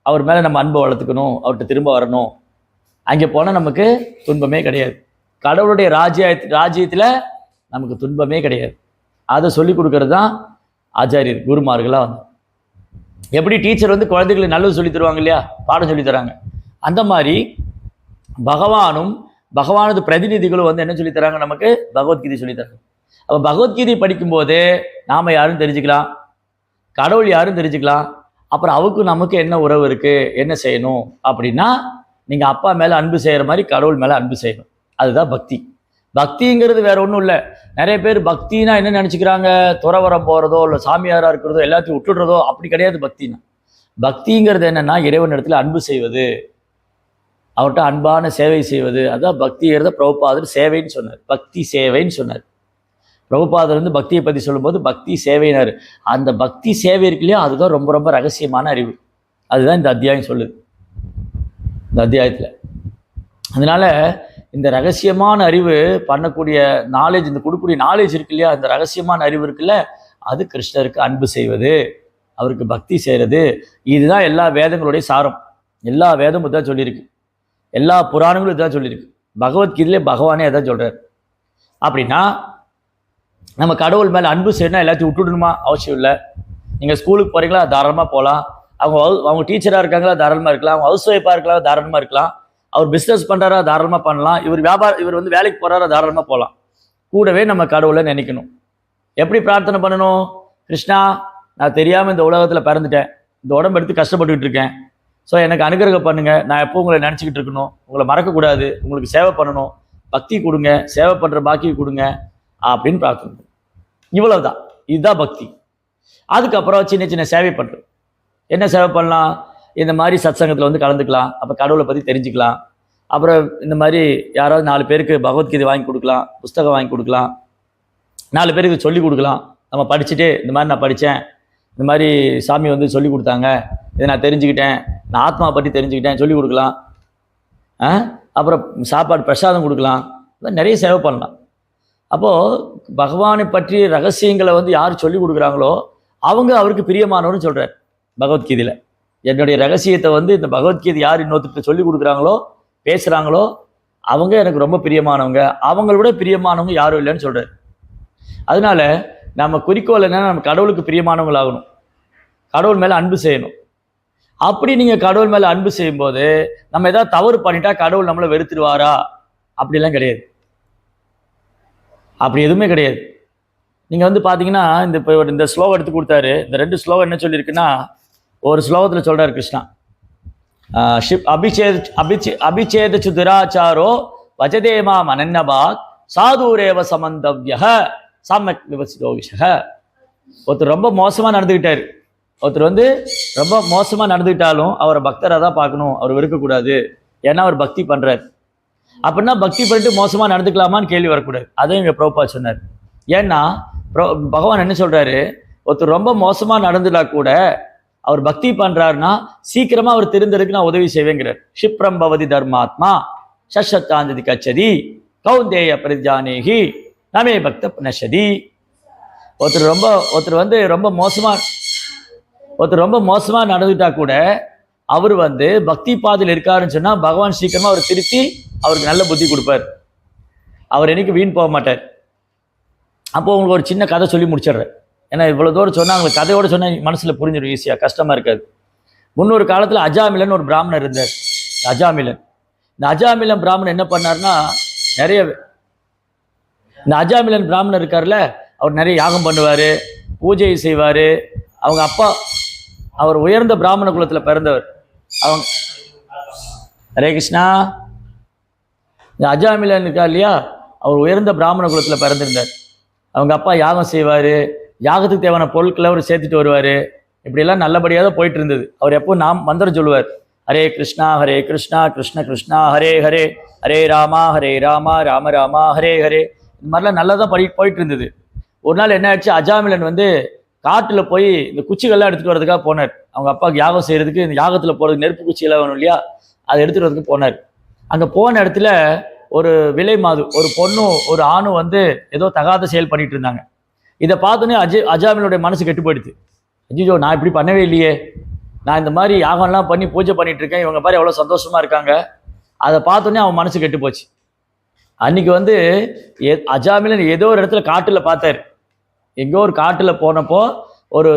அவர் மேலே நம்ம அன்பை வளர்த்துக்கணும், அவர்கிட்ட திரும்ப வரணும். அங்கே போனால் நமக்கு துன்பமே கிடையாது. கடவுளுடைய ராஜ்யத்தில் நமக்கு துன்பமே கிடையாது. அதை சொல்லி கொடுக்கறது தான் ஆச்சாரியர், குருமார்களாக வந்து. எப்படி டீச்சர் வந்து குழந்தைகளுக்கு நல்லது சொல்லி தருவாங்க இல்லையா, பாடம் சொல்லி தராங்க, அந்த மாதிரி பகவானும் பகவானது பிரதிநிதிகளும் வந்து என்ன சொல்லி தராங்க, நமக்கு பகவத்கீதை சொல்லி தராங்க. அப்போ பகவத்கீதை படிக்கும்போது நாம் யாரும் தெரிஞ்சுக்கலாம், கடவுள் யாரும் தெரிஞ்சுக்கலாம். அப்புறம் அவருக்கும் நமக்கு என்ன உறவு இருக்குது, என்ன செய்யணும் அப்படின்னா, நீங்கள் அப்பா மேலே அன்பு செய்கிற மாதிரி கடவுள் மேலே அன்பு செய்யணும். அதுதான் பக்தி. பக்திங்கிறது வேற ஒன்றும் இல்லை. நிறைய பேர் பக்தினா என்ன நினச்சிக்கிறாங்க, துறவரம் போகிறதோ இல்லை சாமியாராக இருக்கிறதோ எல்லாத்தையும் விட்டுடுறதோ, அப்படி கிடையாது பக்தினா. பக்திங்கிறது என்னென்னா, இறைவன் இடத்துல அன்பு செய்வது, அவர்கிட்ட அன்பான சேவை செய்வது. அதான் பக்திங்கிறத பிரபுபாதர் சேவைன்னு சொன்னார், பக்தி சேவைன்னு சொன்னார். பிரபுபாதர் வந்து பக்தியை பற்றி சொல்லும்போது பக்தி சேவைனார். அந்த பக்தி சேவை இருக்கு இல்லையா, அதுதான் ரொம்ப ரொம்ப ரகசியமான அறிவு. அதுதான் இந்த அத்தியாயம் சொல்லுது, இந்த அத்தியாயத்தில். அதனால இந்த ரகசியமான அறிவு பண்ணக்கூடிய நாலேஜ், இந்த கொடுக்கக்கூடிய நாலேஜ் இருக்கு இல்லையா, இந்த ரகசியமான அறிவு இருக்குல்ல, அது கிருஷ்ணருக்கு அன்பு செய்வது, அவருக்கு பக்தி செய்கிறது. இதுதான் எல்லா வேதங்களுடைய சாரம். எல்லா வேதமும் இதுதான் சொல்லியிருக்கு, எல்லா புராணங்களும் இதுதான் சொல்லியிருக்கு. பகவத்கீதையிலே பகவானே அதான் சொல்கிறார். அப்படின்னா நம்ம கடவுள் மேலே அன்பு செய்யணும்னா எல்லாத்தையும் விட்டுடணுமா? அவசியம் இல்லை. நீங்கள் ஸ்கூலுக்கு போகிறீங்களா, தாராளமாக போகலாம். அவங்க டீச்சராக இருக்காங்களா, தாராளமாக இருக்கலாம். அவங்க ஹவுஸ் ஒய்ஃபாக இருக்கலாம், தாராளமாக இருக்கலாம். அவர் பிஸ்னஸ் பண்ணுறாரா, தாராளமாக பண்ணலாம். இவர் வந்து வேலைக்கு போகிறாரா, தாராளமாக போகலாம். கூடவே நம்ம கடவுளை நினைக்கணும். எப்படி பிரார்த்தனை பண்ணணும்? கிருஷ்ணா, நான் தெரியாமல் இந்த உலகத்தில் பிறந்துட்டேன், இந்த உடம்பு எடுத்து கஷ்டப்பட்டுக்கிட்டு இருக்கேன், ஸோ எனக்கு அனுகிரகம் பண்ணுங்கள், நான் எப்போ உங்களை நினச்சிக்கிட்டு இருக்கணும், உங்களை மறக்கக்கூடாது, உங்களுக்கு சேவை பண்ணணும், பக்தி கொடுங்க, சேவை பண்ணுற பாக்கி கொடுங்க அப்படின்னு பிரார்த்தனை. இவ்வளவுதான், இதுதான் பக்தி. அதுக்கப்புறம் சின்ன சின்ன சேவை பண்ணுறது. என்ன சேவை பண்ணலாம்? இந்த மாதிரி சத்சங்கத்தில் வந்து கலந்துக்கலாம், அப்போ கடவுளை பற்றி தெரிஞ்சுக்கலாம். அப்புறம் இந்த மாதிரி யாராவது 4 பேருக்கு பகவத்கீதை வாங்கி கொடுக்கலாம், புஸ்தகம் வாங்கி கொடுக்கலாம், 4 பேருக்கு சொல்லி கொடுக்கலாம். நம்ம படிச்சுட்டு இந்த மாதிரி நான் படித்தேன், இந்த மாதிரி சாமி வந்து சொல்லி கொடுத்தாங்க, இதை நான் தெரிஞ்சுக்கிட்டேன், நான் ஆத்மா பற்றி தெரிஞ்சுக்கிட்டேன், சொல்லி கொடுக்கலாம். அப்புறம் சாப்பாடு பிரசாதம் கொடுக்கலாம், நிறைய சேவை பண்ணலாம். அப்போது பகவானை பற்றிய ரகசியங்களை வந்து யார் சொல்லி கொடுக்குறாங்களோ அவங்க அவருக்கு பிரியமானவர்னு சொல்கிறார். பகவத்கீதையில். என்னுடைய ரகசியத்தை வந்து இந்த பகவத்கீதை யார் இன்னொருத்தருக்கு சொல்லி கொடுக்குறாங்களோ பேசுகிறாங்களோ அவங்க எனக்கு ரொம்ப பிரியமானவங்க, அவங்கள விட பிரியமானவங்க யாரும் இல்லைன்னு சொல்கிறார். அதனால நம்ம குறிக்கோள் என்னன்னா, நம்ம கடவுளுக்கு பிரியமானவங்களாகணும், கடவுள் மேலே அன்பு செய்யணும். அப்படி நீங்கள் கடவுள் மேலே அன்பு செய்யும்போது நம்ம ஏதாவது தவறு பண்ணிட்டா கடவுள் நம்மளை வெறுத்துடுவாரா? அப்படிலாம் கிடையாது, அப்படி எதுவுமே கிடையாது. நீங்கள் வந்து பார்த்தீங்கன்னா இந்த ஸ்லோகம் எடுத்து கொடுத்தாரு. இந்த 2 ஸ்லோகம் என்ன சொல்லியிருக்குன்னா, ஒரு ஸ்லோகத்தில் சொல்கிறார் கிருஷ்ணா, அபிச்சேத சுதுராச்சாரோ வஜதேமா மனன்னபாக் சாதுரேவ சமந்தவ்ய சமக் விவசிதோ விஷக. ஒருத்தர் ரொம்ப மோசமாக நடந்துக்கிட்டார், ஒருத்தர் வந்து ரொம்ப மோசமாக நடந்துக்கிட்டாலும் அவரை பக்தராக தான் பார்க்கணும், அவர் வெறுக்கக்கூடாது. ஏன்னா அவர் பக்தி பண்ணுறார். அப்படின்னா பக்தி பண்ணிட்டு மோசமாக நடந்துக்கலாமான்னு கேள்வி வரக்கூடாது. அதையும் இங்கே பிரபுபாத் சொன்னார். ஏன்னா பகவான் என்ன சொல்கிறாரு, ஒருத்தர் ரொம்ப மோசமாக நடந்துட்டா கூட அவர் பக்தி பண்ணுறாருன்னா சீக்கிரமாக அவர் திருந்ததுக்கு நான் உதவி செய்வேங்கிறார். க்ஷிப்ரம் பவதி தர்மாத்மா ஷஷத்தாந்ததி கச்சதி கௌந்தேய பிரஜானேகி நமே பக்த நஷதி. ஒருத்தர் வந்து ரொம்ப மோசமாக நடந்துட்டா கூட அவர் வந்து பக்தி பாதையில் இருக்காருன்னு சொன்னால் பகவான் சீக்கிரமாக அவர் திருத்தி அவருக்கு நல்ல புத்தி கொடுப்பார், அவர் என்னைக்கு வீண் போக மாட்டார். அப்போ உங்களுக்கு ஒரு சின்ன கதை சொல்லி முடிச்சிடுறேன். ஏன்னா இவ்வளோ தூரம் சொன்னால் உங்களுக்கு கதையோடு சொன்னால் மனசில் புரிஞ்சிடும், ஈஸியாக, கஷ்டமாக இருக்காது. முன்னொரு காலத்தில் அஜாமிலன் ஒரு பிராமணர் இருந்தார். இந்த அஜாமிலன் பிராமணன் என்ன பண்ணார்னா, இந்த அஜாமிலன் பிராமணர் இருக்கார்ல, அவர் நிறைய யாகம் பண்ணுவார், பூஜை செய்வார். அவங்க அப்பா அவர் உயர்ந்த பிராமண குலத்தில் பிறந்தவர். அவங்க ஹரே கிருஷ்ணா, இந்த அஜாமிலன் இருக்கா இல்லையா, அவர் உயர்ந்த பிராமண குலத்தில் பிறந்திருந்தார். அவங்க அப்பா யாகம் செய்வார், யாகத்துக்கு தேவையான பொருட்களை அவர் சேர்த்துட்டு வருவார். இப்படியெல்லாம் நல்லபடியாக தான் போயிட்டு இருந்தது. அவர் எப்போ மந்திரம் சொல்லுவார், ஹரே கிருஷ்ணா கிருஷ்ண கிருஷ்ணா ஹரே ஹரே, ஹரே ராமா ராம ராமா ஹரே ஹரே. இந்த மாதிரிலாம் நல்லா தான் போயிட்டு இருந்தது. ஒரு நாள் என்ன ஆச்சு, அஜாமிலன் வந்து காட்டில் போய் இந்த குச்சிகள்லாம் எடுத்துகிட்டு வரதுக்காக போனார். அவங்க அப்பாவுக்கு யாகம் செய்கிறதுக்கு இந்த யாகத்தில் போகிறதுக்கு நெருப்பு குச்சியெல்லாம் வேணும் இல்லையா, அதை எடுத்துகிட்டு வரதுக்கு போனார். அங்கே போன இடத்துல ஒரு விலை மாது, ஒரு பொண்ணும் ஒரு ஆணும் வந்து ஏதோ தகாத செயல் பண்ணிட்டு இருந்தாங்க. இதை பார்த்தோன்னே அஜாமிலனுடைய மனசு கெட்டு போயிடுது. அஜிஜோ, நான் இப்படி பண்ணவே இல்லையே, நான் இந்த மாதிரி யாகம்லாம் பண்ணி பூஜை பண்ணிட்டு இருக்கேன், இவங்க பாரு எவ்வளோ சந்தோஷமா இருக்காங்க. அதை பார்த்தோன்னே அவன் மனசு கெட்டு போச்சு. அன்னைக்கு வந்து அஜாமிலன் ஏதோ ஒரு இடத்துல காட்டில் பார்த்தாரு. எங்கோ ஒரு காட்டில் போனப்போ ஒரு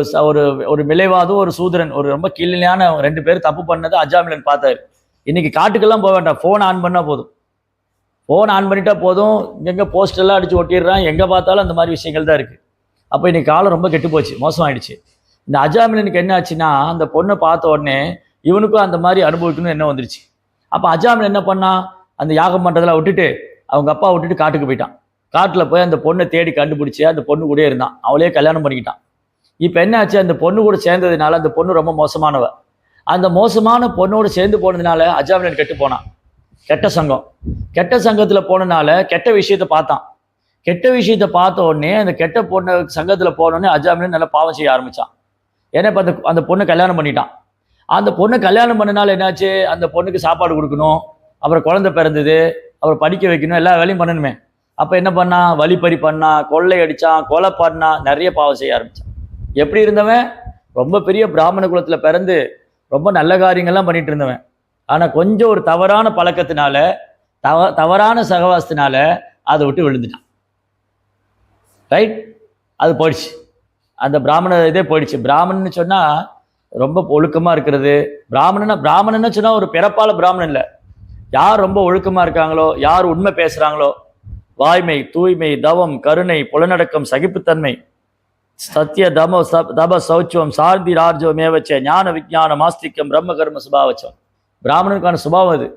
ஒரு விளைவாதும் ஒரு சூதரன், ஒரு ரொம்ப கீழ்நிலையான 2 பேர் தப்பு பண்ணதை அஜாமிலன் பார்த்தாரு. இன்னைக்கு காட்டுக்கெல்லாம் போக வேண்டாம், ஃபோன் ஆன் பண்ணால் போதும், ஃபோன் ஆன் பண்ணிட்டா போதும், இங்கெங்கே போஸ்டெல்லாம் அடித்து ஒட்டிடுறான், எங்கே பார்த்தாலும் அந்த மாதிரி விஷயங்கள் தான் இருக்குது. அப்போ இன்னைக்கு காலம் ரொம்ப கெட்டு போச்சு, மோசமாயிடுச்சு. இந்த அஜாமிலனுக்கு என்ன ஆச்சுன்னா, அந்த பொண்ணை பார்த்த உடனே இவனுக்கும் அந்த மாதிரி அனுபவிக்கணும்னு என்ன வந்துருச்சு. அப்போ அஜாமிலன் என்ன பண்ணான், அந்த யாகம் பண்ணுறதெல்லாம் விட்டுட்டு அவங்க அப்பா விட்டுட்டு காட்டுக்கு போயிட்டான். காட்டில் போய் அந்த பொண்ணை தேடி கண்டுபிடிச்சி அந்த பொண்ணு கூட இருந்தான், அவளே கல்யாணம் பண்ணிக்கிட்டான். இப்போ என்ன ஆச்சு, அந்த பொண்ணு கூட சேர்ந்ததுனால அந்த பொண்ணு ரொம்ப மோசமானவ. அந்த மோசமான பொண்ணோடு சேர்ந்து போனதுனால அஜாமிலன் கெட்டு போனான். கெட்ட சங்கத்தில் போனதுனால கெட்ட விஷயத்தை பார்த்தான். கெட்ட விஷயத்தை பார்த்த உடனே அந்த கெட்ட பொண்ணு சங்கத்தில் போனோடனே அஜாமிலன் நல்லா பாவம் செய்ய ஆரம்பித்தான். ஏன்னா இப்போ அந்த பொண்ணை கல்யாணம் பண்ணிட்டான். அந்த பொண்ணை கல்யாணம் பண்ணனால என்னாச்சு, அந்த பொண்ணுக்கு சாப்பாடு கொடுக்கணும், அப்புறம் குழந்தை பிறந்தது, அப்புறம் படிக்க வைக்கணும், எல்லா வேலையும் பண்ணணுமே. அப்போ என்ன பண்ணான், வழிப்பறி பண்ணான், கொள்ளை அடித்தான், கொலை பண்ணான், நிறைய பாவம் செய்ய ஆரம்பித்தான். எப்படி இருந்தவன், ரொம்ப பெரிய பிராமண குலத்தில் பிறந்து ரொம்ப நல்ல காரியங்கள்லாம் பண்ணிட்டு இருந்தவன். ஆனால் கொஞ்சம் ஒரு தவறான பழக்கத்தினால, தவறான சகவாசத்தினால அதை விட்டு விழுந்துட்டான். ரைட், அது போயிடுச்சு, அந்த பிராமண இதே போயிடுச்சு. பிராமணன்னு சொன்னால் ரொம்ப ஒழுக்கமாக இருக்கிறது. பிராமணன்னு சொன்னால் ஒரு பிறப்பால பிராமணன் இல்லை, யார் ரொம்ப ஒழுக்கமாக இருக்காங்களோ, யார் உண்மை பேசுகிறாங்களோ, வாய்மை, தூய்மை, தவம், கருணை, புலனடக்கம், சகிப்புத்தன்மை, சத்திய தப சௌச்சம், சாந்தி ராஜ்யம் மேவச்ச, ஞான விஜானம், ஆஸ்திக்கம், பிரம்ம கர்ம சுபாவச்சம். பிராமணனுக்கான சுபாவம் அது.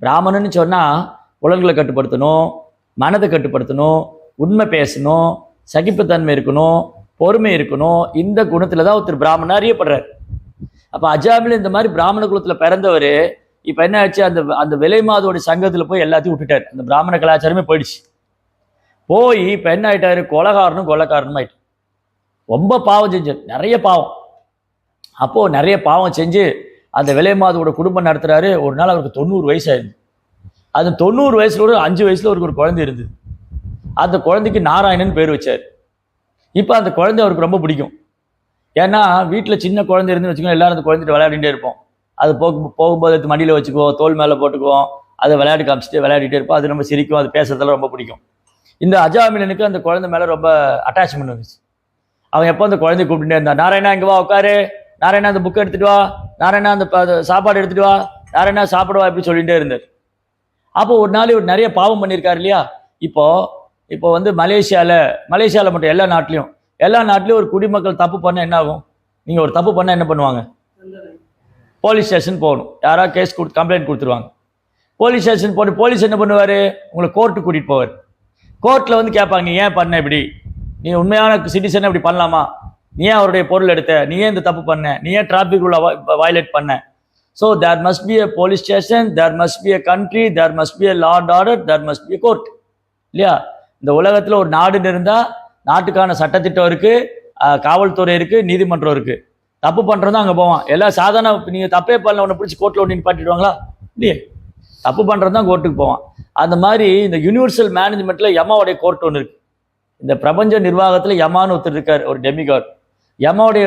பிராமணன்னு சொன்னால் புலன்களை கட்டுப்படுத்தணும், மனதை கட்டுப்படுத்தணும், உண்மை பேசணும், சகிப்புத்தன்மை இருக்கணும், பொறுமை இருக்கணும். இந்த குணத்தில் தான் ஒருத்தர் பிராமணன் அறியப்படுறார். அப்போ அஜாமில் இந்த மாதிரி பிராமண குலத்தில் பிறந்தவர் இப்போ என்ன ஆச்சு, அந்த விலை மாதோடைய சங்கத்தில் போய் எல்லாத்தையும் விட்டுட்டார். அந்த பிராமண கலாச்சாரமே போயிடுச்சு. போய் இப்போ என்ன ஆயிட்டாரு, கொலைக்காரனும் ஆயிட்டு ரொம்ப பாவம் செஞ்சார், நிறைய பாவம். அப்போது நிறைய பாவம் செஞ்சு அந்த விலை மாதோட குடும்பம் நடத்துகிறாரு. ஒரு நாள் அவருக்கு 90 வயசாயிருது. அந்த 90 வயசுல ஒரு 5 வயசுல அவருக்கு ஒரு குழந்தை இருந்தது. அந்த குழந்தைக்கு நாராயணன் பேர் வச்சார். இப்போ அந்த குழந்தை அவருக்கு ரொம்ப பிடிக்கும். ஏன்னா வீட்டில் சின்ன குழந்தை இருந்து வச்சுக்கோங்க, எல்லாரும் அந்த குழந்தைட்டு விளையாடிட்டே இருப்போம். அது போகும்போது எடுத்து மடியில் வச்சுக்குவோம், தோல் மேலே போட்டுக்குவோம், அதை விளையாடி காமிச்சிட்டு விளையாடிட்டே இருப்போம். அது நம்ம சிரிக்கும், அது பேசுறதெல்லாம் ரொம்ப பிடிக்கும். இந்த அஜாமிலனுக்கு அந்த குழந்தை மேலே ரொம்ப அட்டாச்மெண்ட் வந்துச்சு. அவன் எப்போ அந்த குழந்தைய கூப்பிட்டுட்டே இருந்தான், நாராயணா இங்கே வா உட்காரு, நாராயணா அந்த புக்கை எடுத்துட்டு வா, நாராயணா அந்த சாப்பாடு எடுத்துட்டு வா, நாராயணா சாப்பிடுவா, இப்படி சொல்லிகிட்டே இருந்தார். அப்போ ஒரு நாள் இவர் நிறைய பாவம் பண்ணியிருக்காரு இல்லையா. இப்போ வந்து மலேசியாவில் மட்டும் எல்லா நாட்டிலையும் ஒரு குடிமக்கள் தப்பு பண்ண என்ன ஆகும்? நீங்கள் ஒரு தப்பு பண்ணால் என்ன பண்ணுவாங்க? போலீஸ் ஸ்டேஷன் போகணும். யாராவது கம்ப்ளைண்ட் கொடுத்துருவாங்க. போலீஸ் ஸ்டேஷன் போட்டு போலீஸ் என்ன பண்ணுவார்? உங்களை கோர்ட்டுக்கு கூட்டிகிட்டு போவார். கோர்ட்டில் வந்து கேட்பாங்க, நீ ஏன் பண்ண இப்படி? நீ உண்மையான சிட்டிசன் இப்படி பண்ணலாமா? நீ ஏன் அவருடைய பொருள் எடுத்த? நீ ஏன் இந்த தப்பு பண்ண? நீ ஏன் டிராஃபிக் ரூலை வயலேட் பண்ண? So there must be a police station, there must be a country, there must be a law and order, there must be a court. இல்லையா? இந்த உலகத்தில் ஒரு நாடுன்னு இருந்தால் நாட்டுக்கான சட்டத்திட்டம் இருக்குது, காவல்துறை இருக்குது, நீதிமன்றம் இருக்குது. தப்பு பண்ணுறதும் அங்கே போவான். எல்லாம் சாதாரண நீங்கள் தப்பே பண்ணல உன்னை பிடிச்சி கோர்ட்டில் ஒன்று நிப்பாட்டிடுவாங்களா? இல்லையே. தப்பு பண்ணுறது தான் கோர்ட்டுக்கு போவான். அந்த மாதிரி இந்த யூனிவர்சல் மேனேஜ்மெண்ட்டில் யமாவுடைய கோர்ட் ஒன்று இருக்குது. இந்த பிரபஞ்ச நிர்வாகத்தில் யமான்னு ஒருத்தர் இருக்கார், ஒரு டெமிகாட். யமாவுடைய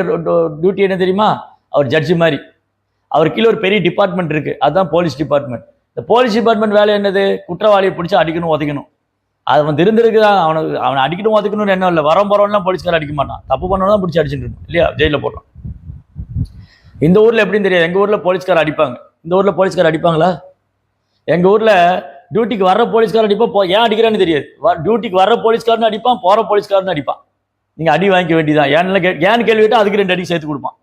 டியூட்டி என்ன தெரியுமா? அவர் ஜட்ஜி மாதிரி. அவர் கீழே ஒரு பெரிய டிபார்ட்மெண்ட் இருக்குது, அதுதான் போலீஸ் டிபார்ட்மெண்ட். இந்த போலீஸ் டிபார்ட்மெண்ட் வேலை என்னது? குற்றவாளியை பிடிச்சி அடிக்கணும், உதைக்கணும். அவன் திருந்திருக்கு தான். அவனை அடிக்கணும் உதைக்கணும்னு என்ன இல்லை. போகிறோம்லாம் போலீஸ்கார அடிக்க மாட்டான், தப்பு பண்ணணும் தான் பிடிச்சி அடிச்சுட்டு இருக்கணும் இல்லையா, ஜெயிலில் போட்டோம். இந்த ஊரில் எப்படின்னு தெரியாது. எங்கள் ஊரில் போலீஸ்கார அடிப்பாங்க. இந்த ஊரில் போலீஸ்கார அடிப்பாங்களா? எங்கள் ஊரில் டியூட்டிக்கு வர்ற போலீஸ்காரன் அடிப்பான். ஏன் அடிக்கிறான்னு தெரியாது. டியூட்டிக்கு வர்ற போலீஸ்காரன்னு அடிப்பான், போகிற போலீஸ்காரன்னு அடிப்பான். நீங்கள் அடி வாங்கிக்க வேண்டியதான். ஏன்னு கேள்வி கேட்டால் அதுக்கு 2 அடி சேர்த்து கொடுப்பான்.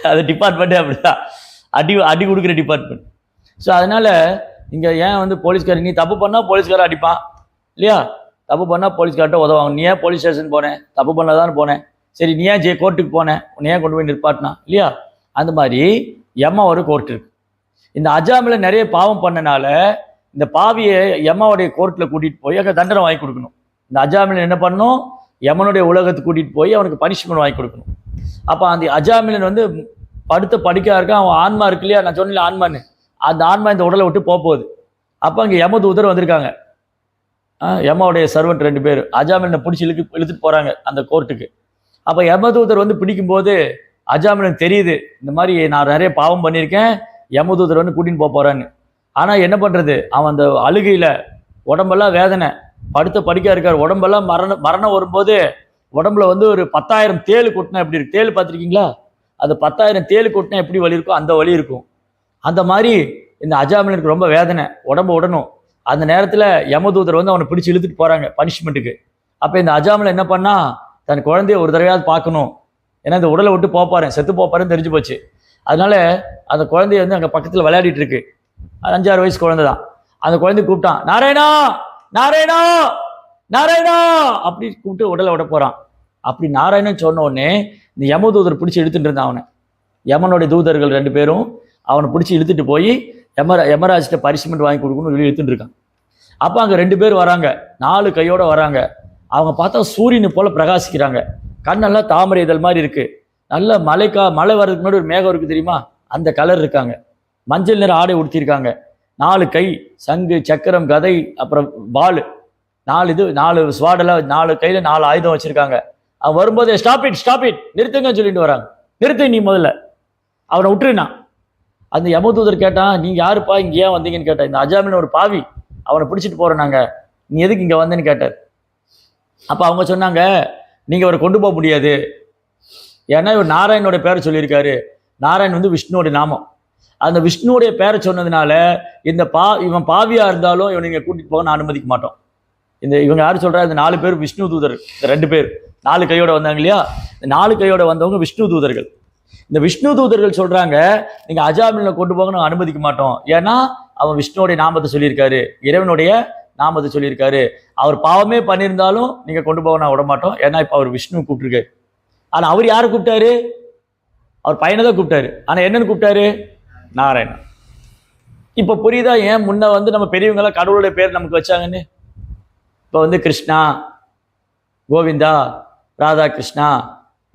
அது டிபார்ட்மெண்ட்டே அப்படிதான், அடி கொடுக்குற டிபார்ட்மெண்ட். ஸோ அதனால இங்கே ஏன் வந்து போலீஸ்காரன், நீ தப்பு பண்ணால் போலீஸ்காரன் அடிப்பான் இல்லையா? தப்பு பண்ணால் போலீஸ்கார்ட்ட உதவாங்க. நீ ஏன் போலீஸ் ஸ்டேஷன் போனேன்? தப்பு பண்ணதான் போனேன். சரி, நீ ஏன் கோர்ட்டுக்கு போனேன்? உன்னை ஏன் கொண்டு போய் நிற்பாட்டினா இல்லையா? அந்த மாதிரி யம்மா ஒரு கோர்ட் இருக்கு. இந்த அஜாமில நிறைய பாவம் பண்ணனால இந்த பாவியை யம்மாவுடைய கோர்ட்டில் கூட்டிகிட்டு போய் அங்கே தண்டனை வாங்கி கொடுக்கணும். இந்த அஜாமிலன் என்ன பண்ணணும்? யமனுடைய உலகத்துக்கு கூட்டிகிட்டு போய் அவனுக்கு பனிஷ்மெண்ட் வாங்கி கொடுக்கணும். அப்போ அந்த அஜாமிலன் வந்து படிக்கா இருக்கான். அவன் ஆன்மா இருக்கு இல்லையா, நான் சொன்னல ஆன்மான்னு, அந்த ஆன்மா இந்த உடலை விட்டு போகுது. அப்போ அங்கே யமதூதர் வந்திருக்காங்க. யம்மாவுடைய சர்வெண்ட் 2 பேர் அஜாமிலனை பிடிச்சி இழுத்துட்டு போகிறாங்க அந்த கோர்ட்டுக்கு. அப்போ யமதூதர் வந்து பிடிக்கும்போது அஜாமிலன் தெரியுது, இந்த மாதிரி நான் நிறைய பாவம் பண்ணியிருக்கேன், யமதூதர் வந்து கூட்டின்னு போகிறான்னு. ஆனால் என்ன பண்ணுறது? அவன் அந்த அழுகையில் உடம்பெல்லாம் வேதனை, படிக்கா இருக்கார். உடம்பெல்லாம் மரணம் வரும்போது உடம்புல வந்து ஒரு 10,000 தேள் கொட்டினா எப்படி இருக்கு? தேள் பார்த்துருக்கீங்களா? அது 10,000 தேள் கொட்டினா எப்படி வலி இருக்கும், அந்த வலி இருக்கும். அந்த மாதிரி இந்த அஜாமிலனுக்கு ரொம்ப வேதனை, உடம்பு உடனும். அந்த நேரத்தில் யமதூதர் வந்து அவனை பிடிச்சி இழுத்துட்டு போகிறாங்க பனிஷ்மெண்ட்டுக்கு. அப்போ இந்த அஜாமிலன் என்ன பண்ணா, தன் குழந்தைய ஒரு தடவையாவது பார்க்கணும், ஏன்னா இந்த உடலை விட்டு போப்பாரு, செத்து போப்பாருன்னு தெரிஞ்சு போச்சு. அதனால அந்த குழந்தைய வந்து அங்கே பக்கத்தில் விளையாடிட்டு இருக்கு. 5-6 வயசு குழந்தை தான். அந்த குழந்தை கூப்பிட்டான், நாராயணா நாராயணா நாராயணா அப்படி கூப்பிட்டு உடலை விட போறான். அப்படி நாராயணன் சொன்ன உடனே இந்த யமதூதர் பிடிச்சி இழுத்துட்டு இருந்தான் அவனை. யமனுடைய தூதர்கள் 2 பேரும் அவனை பிடிச்சி இழுத்துட்டு போய் யமராஜ்கிட்ட பனிஷ்மெண்ட் வாங்கி கொடுக்கணும்னு இழுத்துட்டு இருக்கான். அப்போ அங்கே 2 பேர் வராங்க, 4 கையோட வராங்க. அவங்க பார்த்தா சூரியனை போல பிரகாசிக்கிறாங்க. கண்ணெல்லாம் தாமரை இதழ் மாதிரி இருக்கு. நல்ல மழை வர்றதுக்கு முன்னாடி ஒரு மேகம் இருக்கு தெரியுமா, அந்த கலர் இருக்காங்க. மஞ்சள் நிற ஆடை உடுத்திருக்காங்க. 4 கை, சங்கு, சக்கரம், கதை, அப்புறம் வாள், 4 ஸ்வாடெல்லாம், 4 கையில 4 ஆயுதம் வச்சிருக்காங்க. அவன் வரும்போது ஸ்டாப் இட் நிறுத்துங்கன்னு சொல்லிட்டு வராங்க. நிறுத்து நீ முதல்ல, அவனை விட்டுருனா. அந்த யமதூதர் கேட்டான், நீங்க யாருப்பா, இங்க ஏன் வந்தீங்கன்னு கேட்டான். இந்த அஜாமின் ஒரு பாவி, அவனை பிடிச்சிட்டு போறோம் நாங்க, நீ எதுக்கு இங்க வந்தேன்னு கேட்டார். அப்ப அவங்க சொன்னாங்க, நீங்க அவரை கொண்டு போக முடியாது, ஏன்னா இவர் நாராயணோட பேரை சொல்லியிருக்காரு. நாராயண் வந்து விஷ்ணுவோட நாமம். அந்த விஷ்ணுவோடைய பேரை சொன்னதுனால இவன் பாவியா இருந்தாலும் இவனை இங்க கூட்டிட்டு போக நான் அனுமதிக்க மாட்டோம். இவங்க யாரு சொல்றா, இந்த 4 பேர் விஷ்ணு தூதர். இந்த 2 பேர் 4 கையோட வந்தாங்க இல்லையா, இந்த 4 கையோட வந்தவங்க விஷ்ணு தூதர்கள். இந்த விஷ்ணு தூதர்கள் சொல்றாங்க, நீங்க அஜாமில கொண்டு போக நாங்கள் அனுமதிக்க மாட்டோம், ஏன்னா அவன் விஷ்ணுவோடைய நாமத்தை சொல்லியிருக்காரு, இறைவனுடைய நாமத்தை சொல்லியிருக்காரு. அவர் பாவமே பண்ணியிருந்தாலும் நீங்க கொண்டு போக நான் விட மாட்டோம், ஏன்னா இப்ப அவர் விஷ்ணு கூப்பிட்டுருக்காரு. ஆனா அவர் யாரை கூப்பிட்டாரு? அவர் பையனை தான் கூப்பிட்டாரு. ஆனா என்னன்னு கூப்பிட்டாரு? நாராயணன். இப்ப புரியுதா ஏன் முன்ன வந்து நம்ம பெரியவங்க எல்லாம் கடவுளுடைய பேர் நமக்கு வச்சாங்கன்னு? இப்ப வந்து கிருஷ்ணா, கோவிந்தா, ராதா கிருஷ்ணா,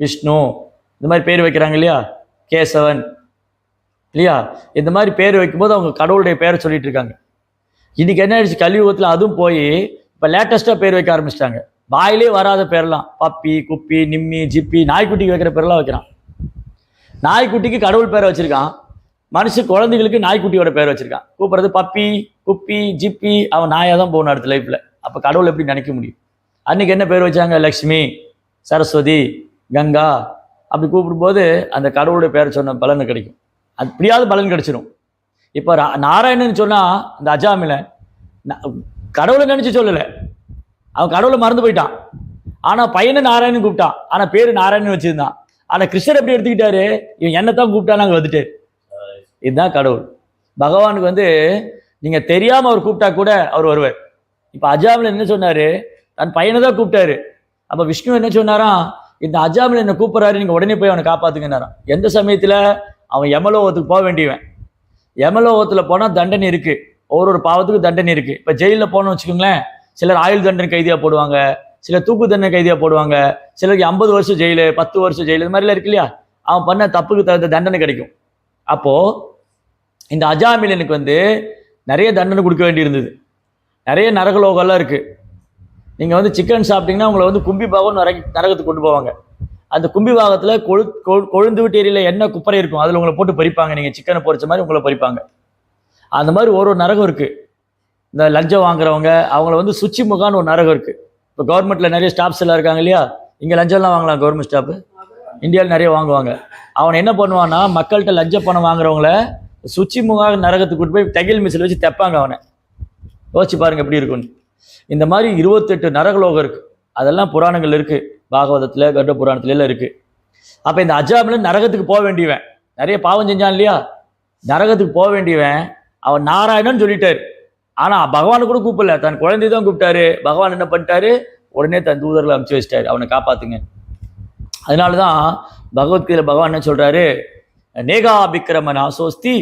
விஷ்ணு, இந்த மாதிரி பேர் வைக்கிறாங்க இல்லையா, கேசவன் இல்லையா, இந்த மாதிரி பேர் வைக்கும்போது அவங்க கடவுளுடைய பேரை சொல்லிட்டு இருக்காங்க. இன்னைக்கு என்ன ஆயிடுச்சு, கலியுகத்தில் அதுவும் போய் இப்போ லேட்டஸ்டாக பேர் வைக்க ஆரம்பிச்சிட்டாங்க. வாயிலே வராத பேரெல்லாம் பப்பி, குப்பி, நிம்மி, ஜிப்பி, நாய்க்குட்டிக்கு வைக்கிற பேரெல்லாம் வைக்கிறான். நாய்க்குட்டிக்கு கடவுள் பேரை வச்சிருக்கான், மனுஷ குழந்தைகளுக்கு நாய்க்குட்டியோட பேர் வச்சிருக்கான். கூப்பிடுறது பப்பி, குப்பி, ஜிப்பி. அவன் நாயாக தான் போகணும் அடுத்த லைஃப்ல. அப்போ கடவுள் எப்படி நினைக்க முடியும்? அன்னைக்கு என்ன பேர் வச்சாங்க? லக்ஷ்மி, சரஸ்வதி, கங்கா. அப்படி கூப்பிடும்போது அந்த கடவுளுடைய பேரை சொன்ன பலன் கிடைக்கும். அப்படியாவது பலன் கிடைச்சிடும். இப்போ நாராயணன் சொன்னா அந்த அஜாமில கடவுளை நினைச்சு சொல்லலை, அவன் கடவுளை மறந்து போயிட்டான். ஆனா பையனை நாராயணன் கூப்பிட்டான், ஆனா பேரு நாராயணன் வச்சிருந்தான். ஆனா கிருஷ்ணர் எப்படி எடுத்துக்கிட்டாரு? இவன் என்னத்தான் கூப்பிட்டான்னு அங்கே வந்துட்டு. இதுதான் கடவுள். பகவானுக்கு நீங்க தெரியாம அவர் கூப்பிட்டா கூட அவர் வருவார். இப்ப அஜாமில என்ன சொன்னாரு? தன் பையனை தான் கூப்பிட்டாரு. அப்ப விஷ்ணு என்ன சொன்னாராம்? இந்த அஜாமில என்ன கூப்பிடுறாரு, நீங்க உடனே போய் அவனை காப்பாத்துங்கன்னாராம். எந்த சமயத்துல? அவன் யமலோகத்துக்கு போக வேண்டியவன். யமலோகத்துல போனா தண்டனை இருக்கு, ஒவ்வொரு பாவத்துக்கும் தண்டனை இருக்கு. இப்ப ஜெயிலில் போனோம்னு வச்சுக்கோங்களேன், சிலர் ஆயுள் தண்டனை கைதியா போடுவாங்க, சிலர் தூக்கு தண்டனை கைதியா போடுவாங்க, சிலருக்கு 50 வருஷம் ஜெயிலு, 10 வருஷம் ஜெயிலு, இது மாதிரிலாம் இருக்கு இல்லையா? அவன் பண்ண தப்புக்கு தகுந்த தண்டனை கிடைக்கும். அப்போ இந்த அஜாமிலனுக்கு நிறைய தண்டனை கொடுக்க வேண்டி இருந்தது. நிறைய நரகலோகம்லாம் இருக்கு. நீங்க சிக்கன் சாப்பிட்டீங்கன்னா உங்களை கும்பி பாகம் நரகத்துக்கு கொண்டு போவாங்க. அந்த கும்பி பாகத்துல கொழுந்து விட்டு எரியல என்ன குப்பரை இருக்கும், அதுல உங்களை போட்டு பறிப்பாங்க. நீங்க சிக்கனை பொரிச்ச மாதிரி உங்களை பறிப்பாங்க. அந்த மாதிரி ஒரு நரகம் இருக்கு. இந்த லஞ்சம் வாங்குறவங்க அவங்கள சுச்சி முகான்னு ஒரு நரகம் இருக்கு. இப்போ கவர்மெண்ட்ல நிறைய ஸ்டாஃப்ஸ் எல்லாம் இருக்காங்க இல்லையா? இங்க லஞ்சம்லாம் வாங்கலாம், கவர்மெண்ட் ஸ்டாஃப் இந்தியாவில் நிறைய வாங்குவாங்க. அவன் என்ன பண்ணுவான்னா, மக்கள்கிட்ட லஞ்ச பணம் வாங்குறவங்கள சுச்சி முகா நரகத்துக்கு கூட்டு போய் தையல் மிஷில் வச்சு தைப்பாங்க. அவனை யோசிச்சு பாருங்க எப்படி இருக்குன்னு. இந்த மாதிரி 28 நரகலோகம் இருக்கு. அதெல்லாம் புராணங்கள் இருக்கு, பாகவதத்துல, கருட புராணத்துல எல்லாம் இருக்கு. அப்ப இந்த அஜாமில நரகத்துக்கு போக வேண்டியவன், நிறைய பாவம் செஞ்சான் இல்லையா? நரகத்துக்கு போக வேண்டியவன் அவன் நாராயணன் சொல்லிட்டாரு. ஆனா பகவானை கூட கூப்பிடல, தன் குழந்தை தான் கூப்பிட்டாரு. பகவான் என்ன பண்ணிட்டாரு? உடனே தன் தூதர்களை அனுப்பிச்சு வச்சிட்டாரு, அவனை காப்பாத்துங்க. அதனாலதான் பகவத்கீதையில பகவான் என்ன சொல்றாரு? நேகாபிக்கிரம நாசோஸ்தி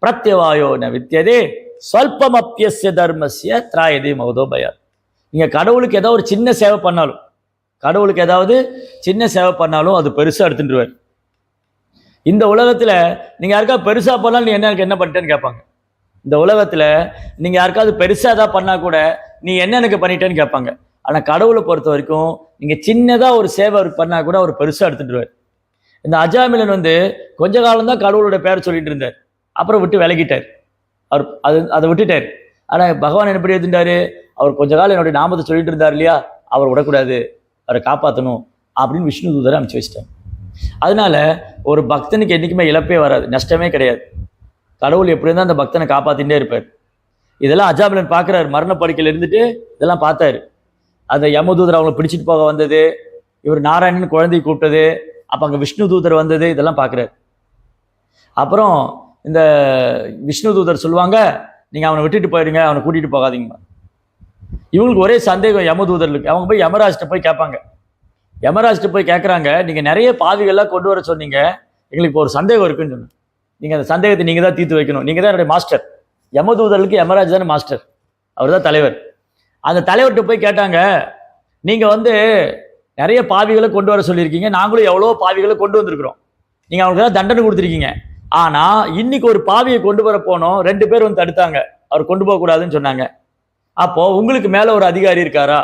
பிரத்யவாயோ ந வித்யதே ஸ்வல்பமப்யஸ்ய தர்மஸ்ய திராயதே மகதோபயா. நீங்க கடவுளுக்கு ஏதாவது ஒரு சின்ன சேவை பண்ணாலும், கடவுளுக்கு ஏதாவது சின்ன சேவை பண்ணாலும் அது பெருசா எடுத்துட்டுருவார். இந்த உலகத்துல நீங்க யாருக்கா பெருசா பண்ணாலும் நீ எனக்கு என்ன பண்ணிட்டேன்னு கேட்பாங்க. இந்த உலகத்துல நீங்க யாருக்காவது பெருசா ஏதாவது பண்ணா கூட நீ என்ன எனக்கு பண்ணிட்டேன்னு கேட்பாங்க. ஆனா கடவுளை பொறுத்த வரைக்கும் நீங்க சின்னதா ஒரு சேவை பண்ணா கூட அவர் பெருசா எடுத்துட்டுருவார். இந்த அஜாமிலன் கொஞ்ச காலம் தான் கடவுளோட பேர் சொல்லிட்டு இருந்தார், அப்புறம் விட்டு விலகிட்டார். அவர் அதை விட்டுட்டார். ஆனா பகவான் எப்படி எடுத்துட்டாரு? அவர் கொஞ்ச காலம் என்னுடைய நாமத்தை சொல்லிட்டு இருந்தார் இல்லையா, அவர் விடக்கூடாது, அவரை காப்பாற்றணும் அப்படின்னு விஷ்ணு தூதரை அனுப்பிச்சு வச்சிட்டார். அதனால ஒரு பக்தனுக்கு என்னைக்குமே இழப்பே வராது, நஷ்டமே கிடையாது. கடவுள் எப்படி இருந்தால் அந்த பக்தனை காப்பாத்திட்டே இருப்பார். இதெல்லாம் அஜாமிலன் பார்க்குறாரு, மரணப்படுக்கையில் இருந்துட்டு இதெல்லாம் பார்த்தாரு. அந்த யமதூதர் அவங்களை பிடிச்சிட்டு போக வந்தது, இவர் நாராயணன் குழந்தையை கூப்பிட்டது, அப்போ அங்கே விஷ்ணு தூதர் வந்தது, இதெல்லாம் பார்க்குறாரு. அப்புறம் இந்த விஷ்ணு தூதர் சொல்லுவாங்க, நீங்கள் அவனை விட்டுட்டு போயிடுங்க, அவனை கூட்டிகிட்டு போகாதீங்க. இவங்களுக்கு ஒரே சந்தேகம் யமதூதர்களுக்கு. அவங்க போய் யமராஜ்கிட்ட போய் கேட்பாங்க. யமராஜ்கிட்ட போய் கேட்குறாங்க, நீங்கள் நிறைய பாவிகள்லாம் கொண்டு வர சொன்னீங்க, எங்களுக்கு இப்போ ஒரு சந்தேகம் இருக்குன்னு சொன்னேன். நீங்கள் அந்த சந்தேகத்தை நீங்கள் தான் தீர்த்து வைக்கணும், நீங்கள் தான் என்னுடைய மாஸ்டர். யமதூதர்களுக்கு யமராஜ் தானே மாஸ்டர், அவர் தான் தலைவர். அந்த தலைவர்கிட்ட போய் கேட்டாங்க, நீங்கள் நிறைய பாவிகளை கொண்டு வர சொல்லியிருக்கீங்க, நாங்களும் எவ்வளோ பாவிகளை கொண்டு வந்திருக்கிறோம், நீங்கள் அவங்களுக்கு தான் தண்டனை கொடுத்துருக்கீங்க. ஆனால் இன்னைக்கு ஒரு பாவியை கொண்டு வர போனோம், 2 பேர் தடுத்தாங்க, அவர் கொண்டு போகக்கூடாதுன்னு சொன்னாங்க. அப்போ உங்களுக்கு மேலே ஒரு அதிகாரி இருக்காரா?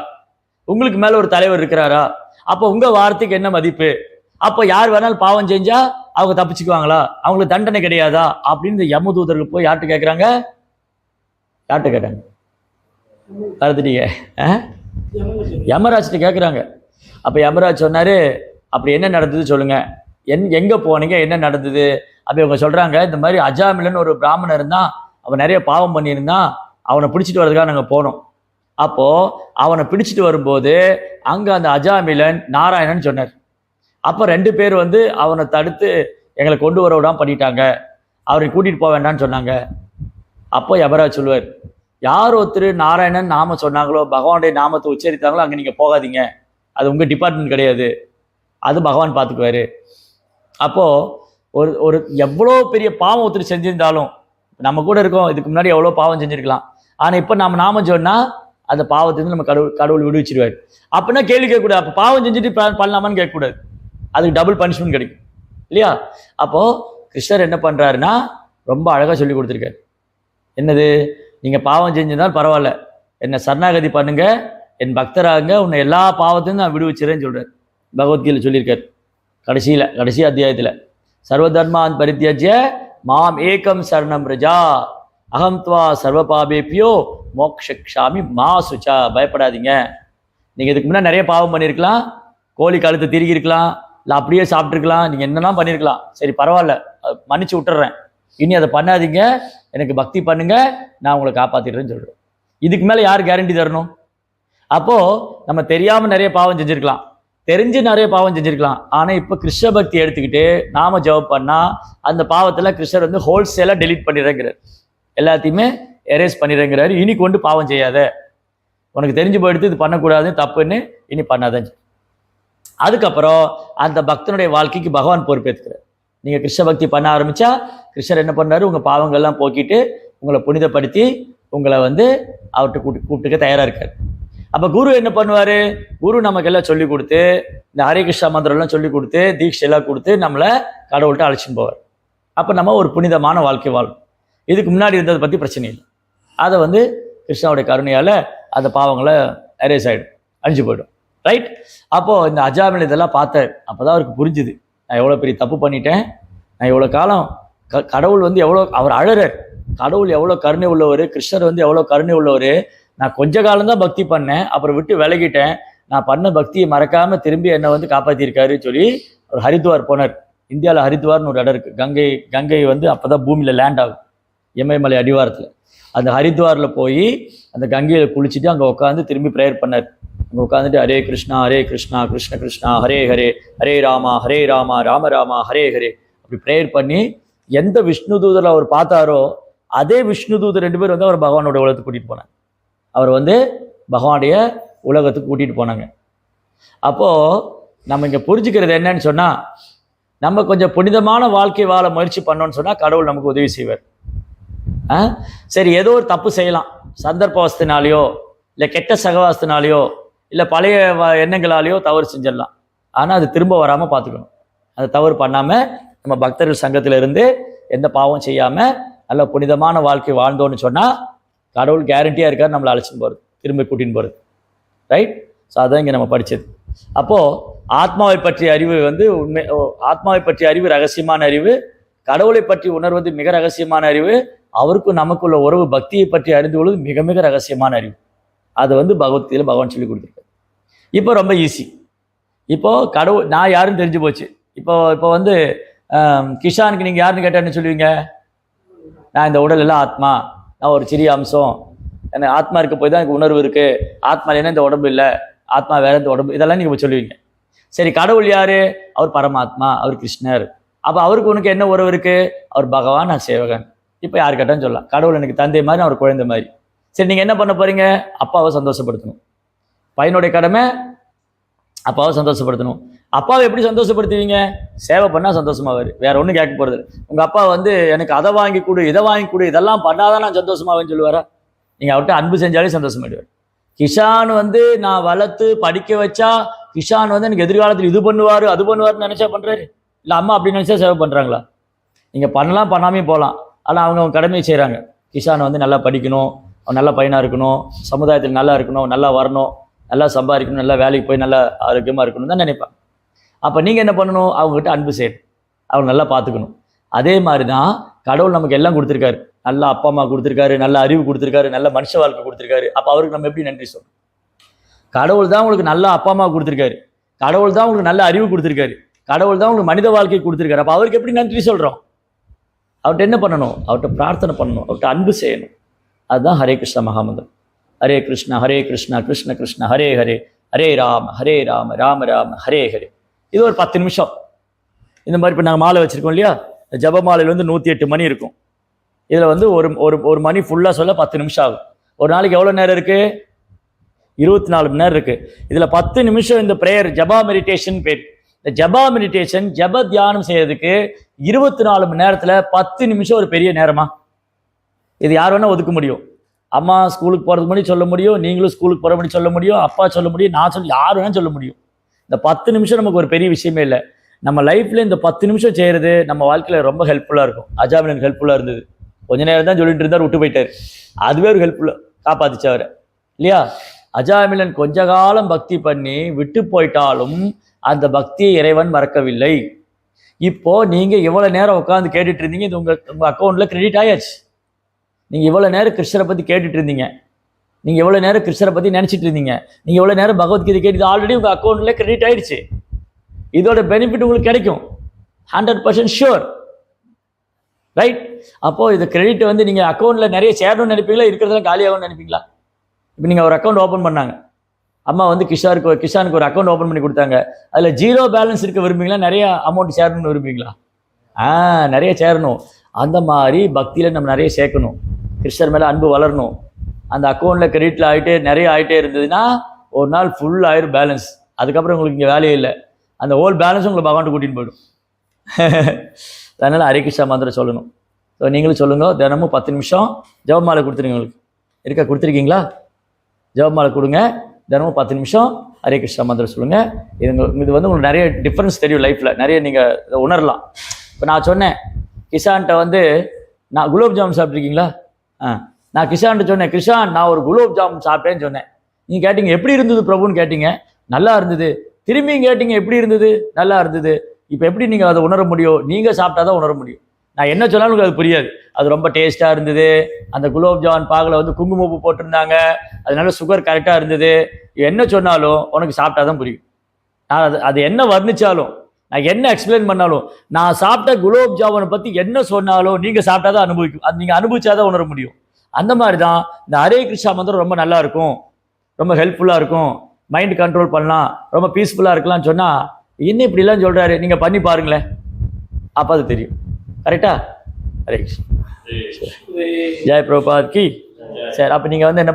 உங்களுக்கு மேலே ஒரு தலைவர் இருக்கிறாரா? அப்போ உங்கள் வார்த்தைக்கு என்ன மதிப்பு? அப்போ யார் வேணாலும் பாவம் செஞ்சா அவங்க தப்பிச்சுக்குவாங்களா? அவங்களுக்கு தண்டனை கிடையாதா? அப்படின்னு இந்த யமதூதர்கள் போய் யார்கிட்ட கேட்குறாங்க? யார்கிட்ட கேட்டாங்க? பார்த்துட்டீங்க, யமராஜ்கிட்ட கேட்குறாங்க. அப்போ யமராஜ் சொன்னார், அப்படி என்ன நடந்தது சொல்லுங்க, எங்கே போனீங்க, என்ன நடந்தது? அப்போ இவங்க சொல்கிறாங்க, இந்த மாதிரி அஜாமிலன் ஒரு பிராமணன் இருந்தான், அவன் நிறைய பாவம் பண்ணியிருந்தான், அவனை பிடிச்சிட்டு வர்றதுக்காக நாங்கள் போனோம். அப்போது அவனை பிடிச்சிட்டு வரும்போது அங்கே அந்த அஜாமிலன் நாராயணன் சொன்னார். அப்போ 2 பேர் அவனை தடுத்து எங்களை கொண்டு வர விடாமல் பண்ணிட்டாங்க, அவரை கூட்டிகிட்டு போக வேண்டாம்னு சொன்னாங்க. அப்போ யமராஜ் சொல்லுவார், யார் ஒருத்தர் நாராயணன் நாம சொன்னாங்களோ, பகவானுடைய நாமத்தை உச்சரித்தாங்களோ அங்கே நீங்கள் போகாதீங்க, அது உங்கள் டிபார்ட்மெண்ட் கிடையாது, அது பகவான் பார்த்துக்குவாரு. அப்போது ஒரு ஒரு எவ்வளோ பெரிய பாவம் ஒருத்தர் செஞ்சிருந்தாலும், நம்ம கூட இருக்கோம், இதுக்கு முன்னாடி எவ்வளோ பாவம் செஞ்சுருக்கலாம், ஆனால் இப்போ நம்ம நாமம் சொன்னால் அந்த பாவத்திலிருந்து நம்ம கடவுள் விடுவிச்சிருவார். அப்படின்னா கேள்வி கேட்கக்கூடாது, அப்போ பாவம் செஞ்சுட்டு பண்ணலாமான்னு கேட்கக்கூடாது, அதுக்கு டபுள் பனிஷ்மெண்ட் கிடைக்கும் இல்லையா? அப்போது கிருஷ்ணர் என்ன பண்ணுறாருன்னா ரொம்ப அழகாக சொல்லி கொடுத்துருக்காரு. என்னது? நீங்கள் பாவம் செஞ்சுதான் பரவாயில்ல, என்ன சரணாகதி பண்ணுங்க, என் பக்தராங்க, உன்னை எல்லா பாவத்தையும் நான் விடுவிச்சிறேன்னு சொல்கிறார். பகவத்கீதை சொல்லியிருக்கார் கடைசி அத்தியாயத்தில், சர்வதர்மான் பரித்யஜ்ய மாம் ஏகம் சரணம் ரஜா அகம் துவா சர்வ பாபேபியோ மோக்ஷாமி மா சுச்சா. பயப்படாதீங்க. நீங்கள் இதுக்கு முன்னாடி நிறைய பாவம் பண்ணியிருக்கலாம், கோழி கழுத்தை திருகியிருக்கலாம், இல்லை அப்படியே சாப்பிட்ருக்கலாம், நீங்கள் என்னெல்லாம் பண்ணியிருக்கலாம். சரி பரவாயில்ல, மன்னிச்சு விட்டுறேன், இனி அதை பண்ணாதீங்க, எனக்கு பக்தி பண்ணுங்க, நான் உங்களை காப்பாற்றிடுறேன்னு சொல்கிறேன். இதுக்கு மேலே யார் கேரண்டி தரணும்? அப்போது நம்ம தெரியாமல் நிறைய பாவம் செஞ்சுருக்கலாம், தெரிஞ்சு நிறைய பாவம் செஞ்சுருக்கலாம். ஆனால் இப்போ கிருஷ்ண பக்தி எடுத்துக்கிட்டு நாம ஜெபம் பண்ணால் அந்த பாவத்தில் கிருஷ்ணர் வந்து ஹோல்சேலாக டெலீட் பண்ணிடுறேங்கிறார், எல்லாத்தையுமே எரேஸ் பண்ணிடுறேங்கிறாரு. இனி கொண்டு பாவம் செய்யாத, உனக்கு தெரிஞ்சு போயிடுத்து, இது பண்ணக்கூடாது, தப்புன்னு, இனி பண்ணாதன்னு. அதுக்கப்புறம் அந்த பக்தனுடைய வாழ்க்கைக்கு பகவான் பொறுப்பேற்றுக்கிறார். நீங்கள் கிருஷ்ண பக்தி பண்ண ஆரம்பித்தா கிருஷ்ணர் என்ன பண்ணாரு, உங்கள் பாவங்கள்லாம் போக்கிட்டு உங்களை புனிதப்படுத்தி உங்களை வந்து அவர்கிட்ட கூப்பிட்டுக்க தயாராக இருக்கார். அப்போ குரு என்ன பண்ணுவார், குரு நமக்கெல்லாம் சொல்லி கொடுத்து, இந்த ஹரே கிருஷ்ணா மந்திரம்லாம் சொல்லி கொடுத்து, தீட்சையெல்லாம் கொடுத்து நம்மளை கடவுள்கிட்ட அழைச்சின்னு போவார். அப்போ நம்ம ஒரு புனிதமான வாழ்க்கை வாழும். இதுக்கு முன்னாடி இருந்ததை பற்றி பிரச்சனை இல்லை. அதை வந்து கிருஷ்ணாவுடைய கருணையால் அந்த பாவங்களை எரேஸ் ஆகிடும், அழிஞ்சு போயிடும். ரைட்? அப்போது இந்த அஜாமில் இதெல்லாம் பார்த்தார். அப்போ தான் அவருக்கு புரிஞ்சுது, நான் எவ்வளோ பெரிய தப்பு பண்ணிட்டேன், நான் எவ்வளோ காலம் கடவுள் வந்து எவ்வளோ, அவர் அழறார், கடவுள் எவ்வளோ கருணை உள்ளவர், கிருஷ்ணர் வந்து எவ்வளோ கருணை உள்ளவர். நான் கொஞ்ச காலம்தான் பக்தி பண்ணேன், அப்புறம் விட்டு விலகிட்டேன், நான் பண்ண பக்தியை மறக்காமல் திரும்பி என்னை வந்து காப்பாற்றிருக்காருன்னு சொல்லி அவர் ஹரித்வார் போனார். இந்தியாவில் ஹரித்வார்னு ஒரு இடம் இருக்குது, கங்கை வந்து அப்போ தான் பூமியில் லேண்ட் ஆகும், இமயமலை அடிவாரத்தில். அந்த ஹரித்வாரில் போய் அந்த கங்கையில் குளிச்சுட்டு அங்கே உட்காந்து திரும்பி ப்ரேயர் பண்ணார். அங்கே உட்காந்துட்டு ஹரே கிருஷ்ணா கிருஷ்ண கிருஷ்ணா ஹரே ஹரே, ஹரே ராமா ராம ராமா ஹரே ஹரே, அப்படி ப்ரேயர் பண்ணி எந்த விஷ்ணு தூதரை அவர் பார்த்தாரோ அதே விஷ்ணு தூதர் 2 பேர் வந்து அவர் பகவானோட உலகத்துக்கு கூட்டிகிட்டு போனாங்க. அவர் வந்து பகவானுடைய உலகத்துக்கு கூட்டிகிட்டு போனாங்க. அப்போது நம்ம இங்கே புரிஞ்சுக்கிறது என்னன்னு சொன்னால், நம்ம கொஞ்சம் புனிதமான வாழ்க்கை வாழ முயற்சி பண்ணோன்னு சொன்னால் கடவுள் நமக்கு உதவி செய்வார். சரி, ஏதோ ஒரு தப்பு செய்யலாம், சந்தர்ப்பவசத்தினாலேயோ இல்லை கெட்ட சகவாசத்தினாலேயோ இல்லை பழைய எண்ணங்களாலேயோ தவறு செஞ்சிடலாம். ஆனால் அது திரும்ப வராமல் பார்த்துக்கணும். அது தவறு பண்ணாமல் நம்ம பக்தர்கள் சங்கத்தில் இருந்து எந்த பாவம் செய்யாமல் நல்ல புனிதமான வாழ்க்கை வாழ்ந்தோன்னு சொன்னால் கடவுள் கேரண்டியாக இருக்கார் நம்மளை அழைச்சின்னு போகிறது, திரும்ப கூட்டின்னு போகிறது. ரைட்? ஸோ அதான் இங்கே நம்ம படித்தது. அப்போது ஆத்மாவை பற்றிய அறிவு வந்து ஆத்மாவை பற்றிய அறிவு ரகசியமான அறிவு, கடவுளை பற்றி உணர்வது மிக ரகசியமான அறிவு, அவருக்கும் நமக்குள்ள உறவு பக்தியை பற்றி அறிந்து கொள்வது மிக மிக ரகசியமான அறிவு. அது வந்து பகவத்கீதையில் பகவான் சொல்லி கொடுத்துருக்காரு. இப்போ ரொம்ப ஈஸி. இப்போது கடவுள் நான் யாருன்னு தெரிஞ்சு போச்சு. இப்போ வந்து கிஷானுக்கு நீங்கள் யாருன்னு கேட்டான்னு சொல்லுவீங்க, நான் இந்த உடல் எல்லாம் ஆத்மா, நான் ஒரு சிறிய அம்சம், எனக்கு ஆத்மா இருக்க போய் தான் எனக்கு உணர்வு இருக்குது, ஆத்மா இல்லைன்னா இந்த உடம்பு இல்லை, ஆத்மா வேற இந்த உடம்பு, இதெல்லாம் நீங்கள் சொல்லுவீங்க. சரி, கடவுள் யார்? அவர் பரமாத்மா, அவர் கிருஷ்ணர். அப்போ அவருக்கு உனக்கு என்ன உறவு இருக்குது? அவர் பகவான், நான் சேவகன். இப்போ யார் கேட்டான்னு சொல்லலாம், கடவுள் எனக்கு தந்தை மாதிரி, அவர் குழந்தை மாதிரி. சரி, நீங்கள் என்ன பண்ண போகிறீங்க? அப்பாவை சந்தோஷப்படுத்தணும். பையனுடைய கடமை அப்பாவை சந்தோஷப்படுத்தணும். அப்பாவை எப்படி சந்தோஷப்படுத்துவீங்க? சேவை பண்ணால் சந்தோஷமாவார், வேற ஒன்றும் கேட்க போகிறது. உங்கள் அப்பா வந்து எனக்கு அதை வாங்கி கொடு, இதை வாங்கி கொடு, இதெல்லாம் பண்ணாதான் நான் சந்தோஷமாவேன்னு சொல்லுவாரா? நீங்கள் அவர்கிட்ட அன்பு செஞ்சாலே சந்தோஷமாயிடுவார். கிஷான் வந்து நான் வளர்த்து படிக்க வச்சா கிஷான் வந்து எனக்கு எதிர்காலத்தில் இது பண்ணுவார் அது பண்ணுவார்னு நினச்சா பண்ணுறாரு, இல்லை அம்மா அப்படி நினச்சா சேவை பண்ணுறாங்களா? நீங்கள் பண்ணலாம், பண்ணாமே போகலாம், ஆனால் அவங்க கடமையை செய்கிறாங்க. கிஷான் வந்து நல்லா படிக்கணும், அவன் நல்ல பையனாக இருக்கணும், சமுதாயத்தில் நல்லா இருக்கணும், நல்லா வரணும், நல்லா சம்பாதிக்கணும், நல்லா வேலைக்கு போய் நல்லா ஆரோக்கியமாக இருக்கணும் தான் நினைப்பாங்க. அப்போ நீங்கள் என்ன பண்ணணும்? அவங்ககிட்ட அன்பு செய்யணும், அவங்க நல்லா பார்த்துக்கணும். அதே மாதிரி தான் கடவுள் நமக்கு எல்லாம் கொடுத்துருக்காரு, நல்ல அப்பா அம்மா கொடுத்துருக்காரு, நல்ல அறிவு கொடுத்துருக்காரு, நல்ல மனுஷ வாழ்க்கை கொடுத்துருக்காரு. அப்போ அவருக்கு நம்ம எப்படி நன்றி சொல்லணும்? கடவுள் தான் உங்களுக்கு நல்ல அப்பா அம்மா கொடுத்துருக்காரு, கடவுள் தான் உங்களுக்கு நல்ல அறிவு கொடுத்துருக்காரு, கடவுள் தான் உங்களுக்கு மனித வாழ்க்கை கொடுத்துருக்காரு. அப்போ அவருக்கு எப்படி நன்றி சொல்கிறோம்? அவர்கிட்ட என்ன பண்ணணும்? அவர்கிட்ட பிரார்த்தனை பண்ணணும், அவர்கிட்ட அன்பு செய்யணும். அதுதான் ஹரே கிருஷ்ண மகாமந்திரம். ஹரே கிருஷ்ணா கிருஷ்ண கிருஷ்ண ஹரே ஹரே, ஹரே ராம ராம ராம ஹரே ஹரே. இது ஒரு 10 நிமிஷம். இந்த மாதிரி இப்போ நாங்கள் மாலை வச்சுருக்கோம் இல்லையா, ஜப மாலையில் வந்து 108 மணி இருக்கும். இதில் வந்து ஒரு மணி ஃபுல்லாக சொல்ல 10 நிமிஷம் ஆகும். ஒரு நாளைக்கு எவ்வளோ நேரம் இருக்குது? 24 மணி நேரம் இருக்குது. இதில் 10 நிமிஷம் இந்த ப்ரேயர் ஜபா மெடிடேஷன் பேர். இந்த ஜபா மெடிடேஷன் ஜப தியானம் செய்யறதுக்கு 24 மணி நேரத்தில் 10 நிமிஷம் ஒரு பெரிய நேரமா? இது யார் வேணால் ஒதுக்க முடியும். அம்மா ஸ்கூலுக்கு போகிறதுக்கு முன்னாடி சொல்ல முடியும், நீங்களும் ஸ்கூலுக்கு போகிற முன்னாடி சொல்ல முடியும், அப்பா சொல்ல முடியும், நான் யார் வேணாலும் சொல்ல முடியும். இந்த 10 நிமிஷம் நமக்கு ஒரு பெரிய விஷயமே இல்லை. நம்ம லைஃப்பில் இந்த 10 நிமிஷம் செய்கிறது நம்ம வாழ்க்கையில் ரொம்ப ஹெல்ப்ஃபுல்லாக இருக்கும். அஜாமிலன் ஹெல்ப்ஃபுல்லாக இருந்தது. கொஞ்ச நேரம் தான் சொல்லிட்டு இருந்தார், விட்டு போயிட்டார். அதுவே ஒரு ஹெல்ப்ஃபுல்லாக காப்பாற்றிச்சு அவரை இல்லையா? அஜாமிலன் கொஞ்ச காலம் பக்தி பண்ணி விட்டு போயிட்டாலும் அந்த பக்தியை இறைவன் மறக்கவில்லை. இப்போ நீங்க இவ்வளவு நேரம் உட்காந்து கேட்டுட்டு இருந்தீங்க, இது உங்க அக்கௌண்ட்ல கிரெடிட் ஆயாச்சு. நீங்க இவ்வளவு நேரம் கிருஷ்ணரை பத்தி கேட்டுட்டு இருந்தீங்க, நீங்க எவ்வளவு நேரம் கிருஷ்ணரை பத்தி நினைச்சிட்டு இருந்தீங்க, நீங்க எவ்வளவு நேரம் பகவத்கீதை கேட்டு ஆல்ரெடி உங்க அக்கௌண்ட்ல கிரெடிட் ஆயிடுச்சு. இதோட பெனிஃபிட் உங்களுக்கு கிடைக்கும் 100% ஷூர், ரைட்? அப்போ இந்த கிரெடிட் வந்து நீங்க அக்கௌண்ட்ல நிறைய சேரணும்னு நினைப்பீங்களா, இருக்கிறதெல்லாம் காலியாகும்னு நினைப்பீங்களா? இப்போ நீங்க ஒரு அக்கௌண்ட் ஓப்பன் பண்ணாங்க, அம்மா வந்து கிஷானுக்கு ஒரு அக்கௌண்ட் ஓப்பன் பண்ணி கொடுத்தாங்க, அதுல 0 பேலன்ஸ் இருக்க விரும்புவீங்களா, நிறைய அமௌண்ட் சேரணும்னு விரும்புவீங்களா? நிறைய சேரணும். அந்த மாதிரி பக்தியில நம்ம நிறைய சேர்க்கணும், கிருஷ்ணர் மேல அன்பு வளரணும். அந்த அக்கௌண்ட்ல கிரெடிட்ல நிறைய ஆகிட்டே இருந்ததுன்னா ஒரு நாள் ஃபுல் ஆயிரும் பேலன்ஸ். அதுக்கப்புறம் உங்களுக்கு இங்கே வேலையே இல்லை, அந்த ஹோல் பேலன்ஸ் உங்களை பகவான் கூட்டின்னு போயிடும். அதனால ஹரே கிருஷ்ணா மந்திரம் சொல்லணும். ஸோ நீங்களும் சொல்லுங்க, தினமும் 10 நிமிஷம் ஜெபமாலை கொடுத்துருங்க. உங்களுக்கு கொடுத்துருக்கீங்களா? ஜெபமாலை கொடுங்க, தினமும் 10 நிமிஷம் ஹரே கிருஷ்ணா மந்திரம் சொல்லுங்க. இது வந்து உங்களுக்கு நிறைய டிஃப்ரென்ஸ் தெரியும் லைஃப்ல, நிறைய நீங்க உணரலாம். இப்போ நான் சொன்னேன் கிஷான்கிட்ட வந்து, நான் குலோப் ஜாமுன் சாப்பிட்ருக்கீங்களா? நான் கிஷான்கிட்ட சொன்னேன், கிஷான் நான் ஒரு குலோப் ஜாமுன் சாப்பிட்டேன்னு சொன்னேன். நீங்கள் கேட்டீங்க எப்படி இருந்தது பிரபுன்னு கேட்டீங்க, நல்லா இருந்தது. திரும்பியும் கேட்டீங்க எப்படி இருந்தது, நல்லா இருந்தது. இப்போ எப்படி நீங்கள் அதை உணர முடியும்? நீங்கள் சாப்பிட்டா தான் உணர முடியும். நான் என்ன சொன்னாலும் உங்களுக்கு அது புரியாது. அது ரொம்ப டேஸ்ட்டாக இருந்தது, அந்த குலோப் ஜாமுன் பாகில் வந்து குங்குமப்பூ போட்டிருந்தாங்க, அதனால சுகர் கரெக்டாக இருந்தது. என்ன சொன்னாலும் உனக்கு சாப்பிட்டா தான் புரியும். நான் அது என்ன வர்ணிச்சாலும், நான் என்ன எக்ஸ்பிளைன் பண்ணாலும், நான் சாப்பிட்ட குலோப் ஜாமுனை பற்றி என்ன சொன்னாலும் நீங்கள் சாப்பிட்டா தான் அனுபவிக்கும். அது நீங்கள் அனுபவிச்சாதான் உணர முடியும். அந்த மாதிரி தான் இந்த ஹரே கிருஷ்ணா மந்திரம் ரொம்ப நல்லா இருக்கும், ரொம்ப ஹெல்ப்ஃபுல்லாக இருக்கும், மைண்ட் கண்ட்ரோல் பண்ணலாம், ரொம்ப பீஸ்ஃபுல்லாக இருக்கலாம்னு சொன்னால், என்ன இப்படிலாம் சொல்கிறாரு, நீங்கள் பண்ணி பாருங்களேன், அப்போ அது தெரியும். கரெக்டா? ஹரே கிருஷ்ணா. ஜெய் பிரபுபாத் கி. சரி, அப்போ நீங்கள் வந்து என்ன